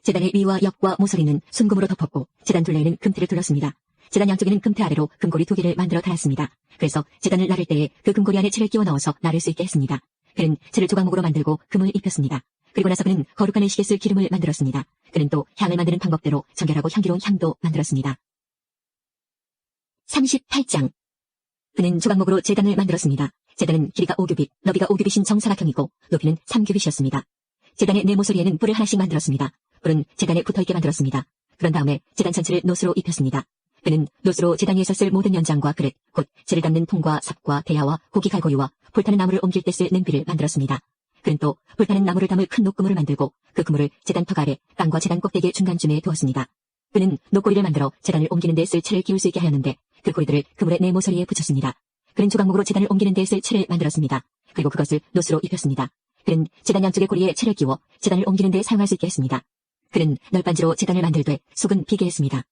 제단의 위와 옆과 모서리는 순금으로 덮었고 제단 둘레에는 금테를 둘렀습니다. 제단 양쪽에는 금테 아래로 금고리 2개를 만들어 달았습니다. 그래서 제단을 나를 때에 그 금고리 안에 채를 끼워 넣어서 나를 수 있게 했습니다. 그는 채를 조각목으로 만들고 금을 입혔습니다. 그리고 나서 그는 거룩한 의식에 쓸 기름을 만들었습니다. 그는 또 향을 만드는 방법대로 정결하고 향기로운 향도 만들었습니다. 38장. 그는 조각목으로 제단을 만들었습니다. 제단은 길이가 5규빗, 너비가 5규빗인 정사각형이고 높이는 3규빗이었습니다. 제단의 네 모서리에는 뿔을 하나씩 만들었습니다. 뿔은 제단에 붙어있게 만들었습니다. 그런 다음에 제단 전체를 놋으로 입혔습니다. 그는 놋으로 제단 위에서 쓸 모든 연장과 그릇, 곧 재를 담는 통과 삽과 대야와 고기 갈고리와 불타는 나무를 옮길 때 쓸 냄비를 만들었습니다. 그는 또 불타는 나무를 담을 큰 녹그물을 만들고 그 그물을 제단 턱 아래 땅과 제단 꼭대기 중간쯤에 두었습니다. 그는 녹고리를 만들어 제단을 옮기는 데 쓸 채를 끼울 수 있게 하였는데 그 고리들을 그물의 네 모서리에 붙였습니다. 그는 조각목으로 제단을 옮기는 데 쓸 채를 만들었습니다. 그리고 그것을 놋으로 입혔습니다. 그는 제단 양쪽의 고리에 채를 끼워 제단을 옮기는 데 사용할 수 있게 했습니다. 그는 널빤지로 제단을 만들되 속은 비게 했습니다.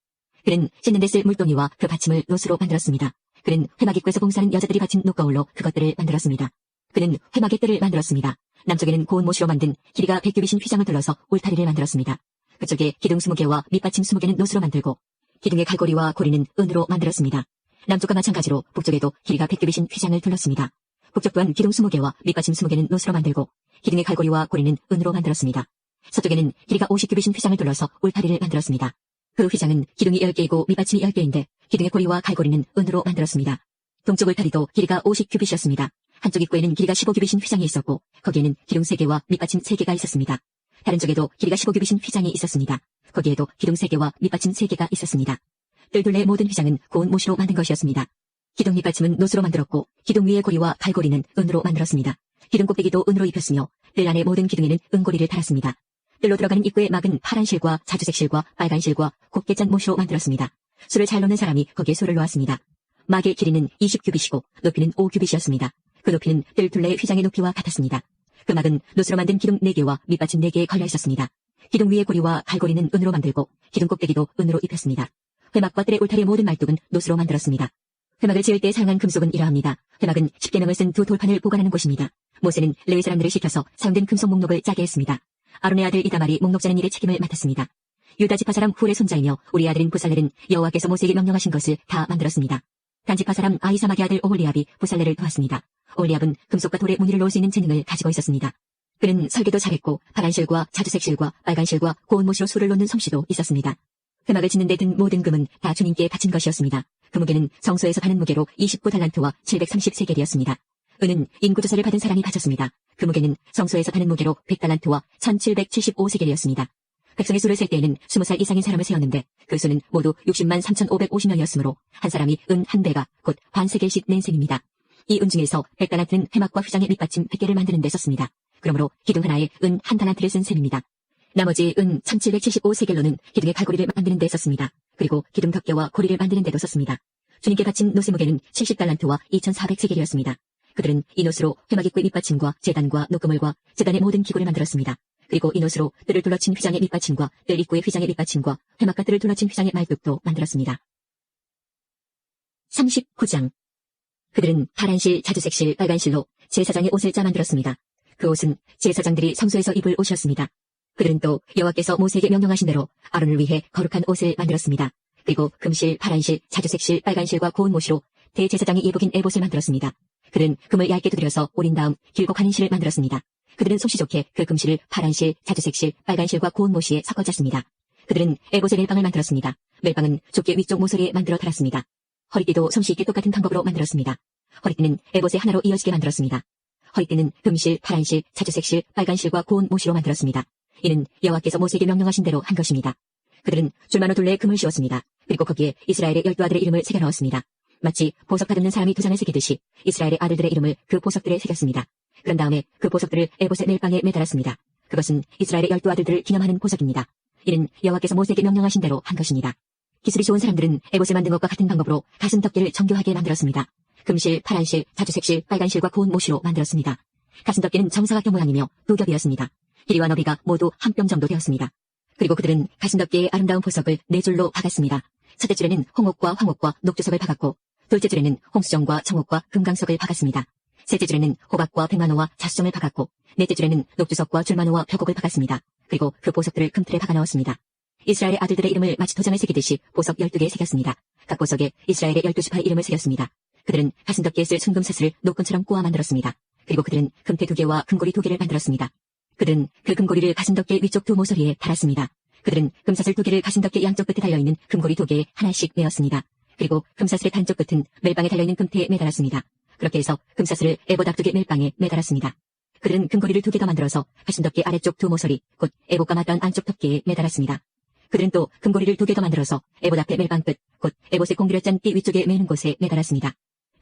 그는 씻는 데 쓸 물동이와 그 받침을 놋으로 만들었습니다. 그는 회막 입구에서 봉사하는 여자들이 받친 녹거울로 그것들을 만들었습니다. 그는 회막의 뜰을 만들었습니다. 남쪽에는 고운 모시로 만든 길이가 100규빗인 휘장을 둘러서 울타리를 만들었습니다. 그쪽에 기둥 20개와 밑받침 20개는 놋으로 만들고 기둥의 갈고리와 고리는 은으로 만들었습니다. 남쪽과 마찬가지로 북쪽에도 길이가 100규빗인 휘장을 둘렀습니다. 북쪽 또한 기둥 20개와 밑받침 20개는 놋으로 만들고 기둥의 갈고리와 고리는 은으로 만들었습니다. 서쪽에는 길이가 50규빗인 휘장을 둘러서 울타리를 만들었습니다. 그 휘장은 기둥이 10개이고 밑받침이 10개인데 기둥의 고리와 갈고리는 은으로 만들었습니다. 동쪽 울타리도 길이가 50규빗이었습니다. 한쪽 입구에는 길이가 15규빗인 휘장이 있었고 거기에는 기둥 3개와 밑받침 3개가 있었습니다. 다른 쪽에도 길이가 15규빗인 휘장이 있었습니다. 거기에도 기둥 3개와 밑받침 3개가 있었습니다. 뜰둘레의 모든 휘장은 고운 모시로 만든 것이었습니다. 기둥 밑받침은 놋으로 만들었고 기둥 위의 고리와 갈고리는 은으로 만들었습니다. 기둥 꼭대기도 은으로 입혔으며 뜰 안의 모든 기둥에는 은고리를 달았습니다. 뜰로 들어가는 입구의 막은 파란 실과 자주색 실과 빨간 실과 곱게 짠 모시로 만들었습니다. 술을 잘 놓는 사람이 거기에 술을 놓았습니다. 막의 길이는 20규빗이고 높이는 5규빗이었습니다. 그 높이는 뜰 둘레의 휘장의 높이와 같았습니다. 그 막은 놋으로 만든 기둥 4개와 밑받침 4개에 걸려 있었습니다. 기둥 위의 고리와 갈고리는 은으로 만들고 기둥 꼭대기도 은으로 입혔습니다. 회막과 뜰의 울타리의 모든 말뚝은 노스로 만들었습니다. 회막을 지을 때 사용한 금속은 이러합니다. 회막은 10계명을 쓴 두 돌판을 보관하는 곳입니다. 모세는 레위 사람들을 시켜서 사용된 금속 목록을 짜게 했습니다. 아론의 아들 이다말이 목록 짜는 일에 책임을 맡았습니다. 유다 지파 사람 훌의 손자이며 우리 아들인 부살렐은 여호와께서 모세에게 명령하신 것을 다 만들었습니다. 단지파 사람 아히사막의 아들 오홀리압이 부살렐을 도왔습니다. 오홀리압은 금속과 돌에 무늬를 놓을 수 있는 재능을 가지고 있었습니다. 그는 설계도 잘했고 파란실과 자주색실과 빨간실과 고운 못으로 술을 놓는 솜씨도 있었습니다. 회막을 짓는 데 든 모든 금은 다 주님께 바친 것이었습니다. 그 무게는 성소에서 파는 무게로 29달란트와 730세겔이었습니다. 은은 인구조사를 받은 사람이 바쳤습니다. 그 무게는 성소에서 파는 무게로 100달란트와 1775세겔이었습니다. 백성의 수를 셀 때에는 20살 이상인 사람을 세었는데 그 수는 모두 60만 3,550명이었으므로 한 사람이 은 한 배가 곧 반세겔씩 낸 셈입니다. 이 은 중에서 100달란트는 회막과 휘장의 밑받침 100개를 만드는 데 썼습니다. 그러므로 기둥 하나에 은 한 달란트를 쓴 셈입니다. 나머지 은 1775세겔로는 기둥의 갈고리를 만드는 데 썼습니다. 그리고 기둥 덮개와 고리를 만드는 데도 썼습니다. 주님께 바친 노스 무게는 70달란트와 2400세겔이었습니다. 그들은 이 노스로 회막 입구의 밑받침과 제단과 노그물과 제단의 모든 기구를 만들었습니다. 그리고 이 노스로 뜰을 둘러친 휘장의 밑받침과 뜰 입구의 휘장의 밑받침과 회막과 뜰을 둘러친 휘장의 말뚝도 만들었습니다. 39장. 그들은 파란실, 자주색실, 빨간실로 제사장의 옷을 짜 만들었습니다. 그 옷은 제사장들이 성소에서 입을 옷이었습니다. 그들은 또 여호와께서 모세에게 명령하신 대로 아론을 위해 거룩한 옷을 만들었습니다. 그리고 금실, 파란실, 자주색실, 빨간실과 고운 못으로 대제사장이 예복인 에봇을 만들었습니다. 그들은 금을 얇게 두드려서 오린 다음 길고 가는 실을 만들었습니다. 그들은 솜씨 좋게 그 금실을 파란실, 자주색실, 빨간실과 고운 못이에 섞어 짰습니다. 그들은 에봇의 멜빵을 만들었습니다. 멜빵은 좁게 위쪽 모서리에 만들어 달았습니다. 허리띠도 솜씨 있게 똑같은 방법으로 만들었습니다. 허리띠는 에봇의 하나로 이어지게 만들었습니다. 허리띠는 금실, 파란실, 자주색실, 빨간실과 고운 못이로 만들었습니다. 이는 여호와께서 모세에게 명령하신 대로 한 것입니다. 그들은 줄만호 둘레에 금을 씌웠습니다. 그리고 거기에 이스라엘의 12아들의 이름을 새겨 넣었습니다. 마치 보석 다듬는 사람이 도장을 새기듯이 이스라엘의 아들들의 이름을 그 보석들에 새겼습니다. 그런 다음에 그 보석들을 에봇의 멜빵에 매달았습니다. 그것은 이스라엘의 12아들들을 기념하는 보석입니다. 이는 여호와께서 모세에게 명령하신 대로 한 것입니다. 기술이 좋은 사람들은 에봇을 만든 것과 같은 방법으로 가슴 덮개를 정교하게 만들었습니다. 금실, 파란실, 자주색실, 빨간실과 고운 못이로 만들었습니다. 가슴 덮개는 정사각형 모양이며 두 겹이었습니다. 길이와 너비가 모두 한 뼘 정도 되었습니다. 그리고 그들은 가슴 덮개의 아름다운 보석을 4줄로 박았습니다. 첫째 줄에는 홍옥과 황옥과 녹주석을 박았고 둘째 줄에는 홍수정과 청옥과 금강석을 박았습니다. 셋째 줄에는 호박과 백만호와 자수정을 박았고 넷째 줄에는 녹주석과 줄만호와 벽옥을 박았습니다. 그리고 그 보석들을 금틀에 박아 넣었습니다. 이스라엘의 아들들의 이름을 마치 도장을 새기듯이 보석 12개에 새겼습니다. 각 보석에 이스라엘의 12지파의 이름을 새겼습니다. 그들은 가슴 덮개에 쓸 순금사슬을 노끈처럼 꼬아 만들었습니다. 그리고 그들은 금태 2개와 금고리 2개를 만들었습니다. 그들은 그 금고리를 가슴 덮개 위쪽 두 모서리에 달았습니다. 그들은 금사슬 2개를 가슴 덮개 양쪽 끝에 달려있는 금고리 2개에 하나씩 메었습니다. 그리고 금사슬의 단쪽 끝은 멜빵에 달려있는 금태에 매달았습니다. 그렇게 해서 금사슬을 에봇 앞쪽의 멜빵에 매달았습니다. 그들은 금고리를 2개 더 만들어서 가슴 덮개 아래쪽 두 모서리, 곧 에봇과 맞닿은 안쪽 덮개에 매달았습니다. 그들은 또 금고리를 2개 더 만들어서 에봇 앞에 멜빵 끝, 곧 에봇의 공들여 짠 띠 위쪽에 매는 곳에 매달았습니다.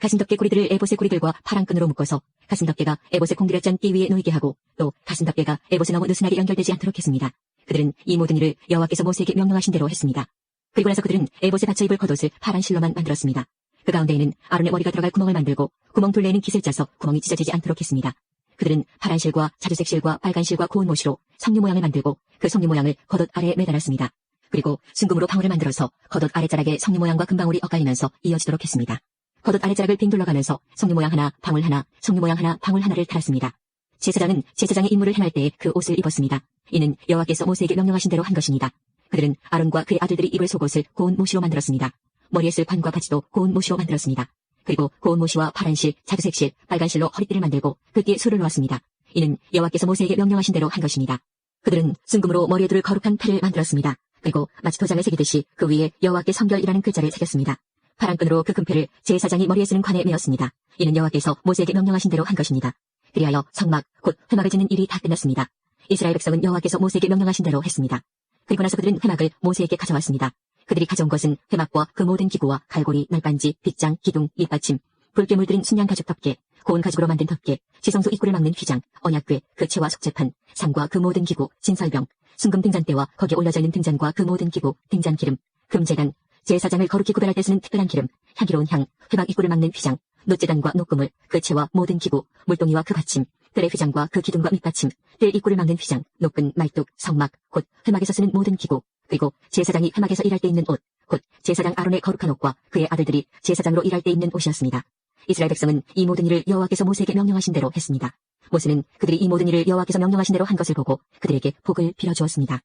가슴 덮개 고리들을 에봇의 고리들과 파란 끈으로 묶어서 가슴 덮개가 에봇의 공들여 짠 띠 위에 놓이게 하고 또 가슴 덮개가 에봇에 너무 느슨하게 연결되지 않도록 했습니다. 그들은 이 모든 일을 여호와께서 모세에게 명령하신 대로 했습니다. 그리고 나서 그들은 에봇에 받쳐 입을 겉옷을 파란 실로만 만들었습니다. 그 가운데에는 아론의 머리가 들어갈 구멍을 만들고 구멍 둘레에는 깃을 짜서 구멍이 찢어지지 않도록 했습니다. 그들은 파란 실과 자주색 실과 빨간 실과 고운 못으로 석류 모양을 만들고 그 석류 모양을 겉옷 아래에 매달았습니다. 그리고 순금으로 방울을 만들어서 겉옷 아래자락에 석류 모양과 금방울이 엇갈리면서 이어지도록 했습니다. 겉옷 아래자락을 빙 둘러가면서 석류 모양 하나, 방울 하나, 석류 모양 하나, 방울 하나를 달았습니다. 제사장은 제사장의 임무를 행할 때에 그 옷을 입었습니다. 이는 여호와께서 모세에게 명령하신 대로 한 것입니다. 그들은 아론과 그의 아들들이 입을 속옷을 고운 못이로 만들었습니다. 머리에 쓸 관과 바지도 고운 못이로 만들었습니다. 그리고 고운 못이와 파란실, 자주색실, 빨간실로 허리띠를 만들고 그 띠에 술을 놓았습니다. 이는 여호와께서 모세에게 명령하신 대로 한 것입니다. 그들은 순금으로 머리에 둘 거룩한 패를 만들었습니다. 그리고 마치 도장을 새기듯이 그 위에 여호와께 성결이라는 글자를 새겼습니다. 파란 끈으로 그 금패를 제사장이 머리에 쓰는 관에 메었습니다. 이는 여호와께서 모세에게 명령하신 대로 한 것입니다. 그리하여 성막, 곧 회막을 짓는 일이 다 끝났습니다. 이스라엘 백성은 여호와께서 모세에게 명령하신 대로 했습니다. 그리고 나서 그들은 회막을 모세에게 가져왔습니다. 그들이 가져온 것은 회막과 그 모든 기구와 갈고리, 날반지, 빗장, 기둥, 밑받침, 붉게 물들인 순양 가죽 덮개, 고운 가죽으로 만든 덮개, 지성소 입구를 막는 휘장, 언약궤, 그 채와 속재판, 상과 그 모든 기구, 진설병, 순금 등잔대와 거기에 올려져 있는 등잔과 그 모든 기구, 등잔기름, 금재단, 제사장을 거룩히 구별할 때 쓰는 특별한 기름, 향기로운 향, 회막 입구를 막는 휘장, 놋재단과 놋금을, 그 채와 모든 기구, 물동이와 그 받침, 뜰의 휘장과 그 기둥과 밑받침, 뜰 입구를 막는 휘장, 노끈, 말뚝, 성막, 곧 회막에서 쓰는 모든 기구, 그리고 제사장이 회막에서 일할 때 입는 옷, 곧 제사장 아론의 거룩한 옷과 그의 아들들이 제사장으로 일할 때 입는 옷이었습니다. 이스라엘 백성은 이 모든 일을 여호와께서 모세에게 명령하신 대로 했습니다. 모세는 그들이 이 모든 일을 여호와께서 명령하신 대로 한 것을 보고 그들에게 복을 빌어주었습니다.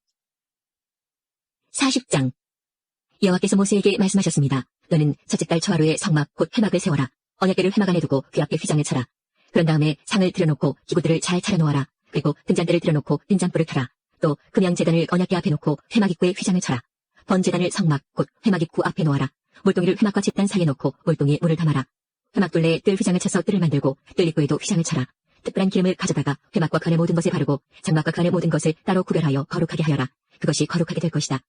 40장 여호와께서 모세에게 말씀하셨습니다. 너는 첫째 달 초하루에 성막 곧 회막을 세워라. 언약궤를 회막 안에 두고 그 앞에 휘장을 쳐라. 그런 다음에 상을 들여놓고 기구들을 잘 차려놓아라. 그리고 등잔대를 들여놓고 등잔불을 켜라. 또 금양제단을 언약궤 앞에 놓고 회막 입구에 휘장을 쳐라. 번제단을 성막 곧 회막 입구 앞에 놓아라. 물동이를 회막과 제단 사이에 놓고 물동이에 물을 담아라. 회막 둘레에 뜰 휘장을 쳐서 뜰을 만들고 뜰 입구에도 휘장을 쳐라. 특별한 기름을 가져다가 회막과 그 안의 모든 것에 바르고 장막과 그 안의 모든 것을 따로 구별하여 거룩하게 하여라. 그것이 거룩하게 될 것이다.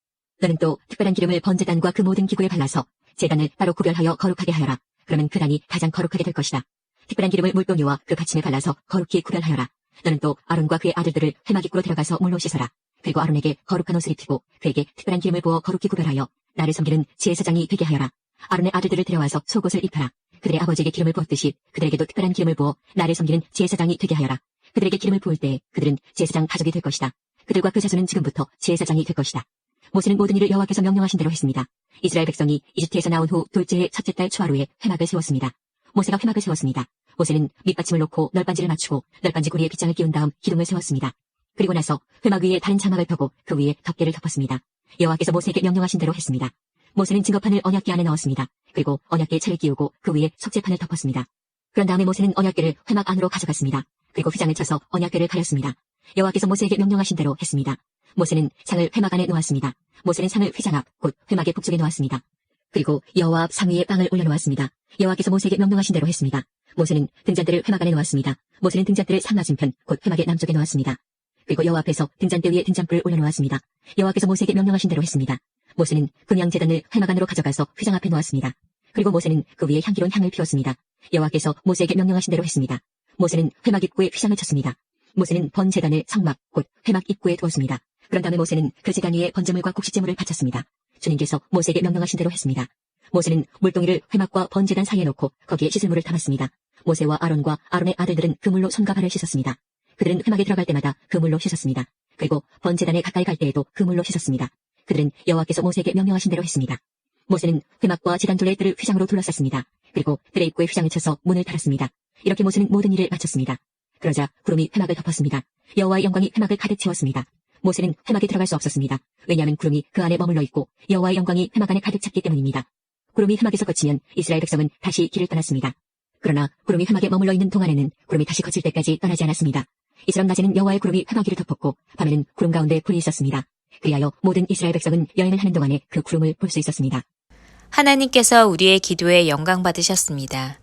너는 또 특별한 기름을 번제단과 그 모든 기구에 발라서 제단을 따로 구별하여 거룩하게 하여라. 그러면 그 단이 가장 거룩하게 될 것이다. 특별한 기름을 물동이와 그 받침에 발라서 거룩히 구별하여라. 너는 또 아론과 그의 아들들을 회막 입구로 데려가서 물로 씻어라. 그리고 아론에게 거룩한 옷을 입히고 그에게 특별한 기름을 부어 거룩히 구별하여 나를 섬기는 제사장이 되게 하여라. 아론의 아들들을 데려와서 속옷을 입혀라. 그들의 아버지에게 기름을 부었듯이 그들에게도 특별한 기름을 부어 나를 섬기는 제사장이 되게 하여라. 그들에게 기름을 부을 때 그들은 제사장 가족이 될 것이다. 그들과 그 자손은 지금부터 제사장이 될 것이다. 모세는 모든 일을 여호와께서 명령하신 대로 했습니다. 이스라엘 백성이 이집트에서 나온 후 둘째 해 첫째 달 초하루에 회막을 세웠습니다. 모세가 회막을 세웠습니다. 모세는 밑받침을 놓고 널빤지를 맞추고 널빤지 고리에 빗장을 끼운 다음 기둥을 세웠습니다. 그리고 나서 회막 위에 다른 장막을 펴고 그 위에 덮개를 덮었습니다. 여호와께서 모세에게 명령하신 대로 했습니다. 모세는 증거판을 언약궤 안에 넣었습니다. 그리고 언약궤에 철을 끼우고 그 위에 속죄판을 덮었습니다. 그런 다음에 모세는 언약궤를 회막 안으로 가져갔습니다. 그리고 휘장을 쳐서 언약궤를 가렸습니다. 여호와께서 모세에게 명령하신 대로 했습니다. 모세는 상을 회막 안에 놓았습니다. 모세는 상을 휘장 앞 곧 회막의 북쪽에 놓았습니다. 그리고 여호와 앞 상 위에 빵을 올려놓았습니다. 여호와께서 모세에게 명령하신 대로 했습니다. 모세는 등잔대를 회막 안에 놓았습니다. 모세는 등잔대를 상 맞은편 곧 회막의 남쪽에 놓았습니다. 그리고 여호와 앞에서 등잔대 위에 등잔불을 올려놓았습니다. 여호와께서 모세에게 명령하신 대로 했습니다. 모세는 금양제단을 회막 안으로 가져가서 휘장 앞에 놓았습니다. 그리고 모세는 그 위에 향기로운 향을 피웠습니다. 여호와께서 모세에게 명령하신 대로 했습니다. 모세는 회막 입구에 휘장을 쳤습니다. 모세는 번제단을 성막 곧 회막 입구에 두었습니다. 그런 다음에 모세는 그 제단 위에 번제물과 곡식제물을 바쳤습니다. 주님께서 모세에게 명령하신 대로 했습니다. 모세는 물동이를 회막과 번제단 사이에 놓고 거기에 씻을 물을 담았습니다. 모세와 아론과 아론의 아들들은 그 물로 손과 발을 씻었습니다. 그들은 회막에 들어갈 때마다 그 물로 씻었습니다. 그리고 번제단에 가까이 갈 때에도 그 물로 씻었습니다. 그들은 여호와께서 모세에게 명령하신 대로 했습니다. 모세는 회막과 제단 둘레의 뜰을 휘장으로 둘러쌌습니다. 그리고 뜰의 입구에 휘장을 쳐서 문을 달았습니다. 이렇게 모세는 모든 일을 마쳤습니다. 그러자 구름이 회막을 덮었습니다. 여호와의 영광이 회막을 가득 채웠습니다. 모세는 회막에 들어갈 수 없었습니다. 왜냐하면 구름이 그 안에 머물러 있고 여호와의 영광이 회막 안에 가득 찼기 때문입니다. 구름이 회막에서 거치면 이스라엘 백성은 다시 길을 떠났습니다. 그러나 구름이 회막에 머물러 있는 동안에는 구름이 다시 거칠 때까지 떠나지 않았습니다. 이처럼 낮에는 여호와의 구름이 회막 위를 덮었고 밤에는 구름 가운데 불이 있었습니다. 그리하여 모든 이스라엘 백성은 여행을 하는 동안에 그 구름을 볼 수 있었습니다. 하나님께서 우리의 기도에 영광 받으셨습니다.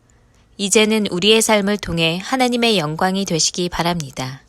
이제는 우리의 삶을 통해 하나님의 영광이 되시기 바랍니다.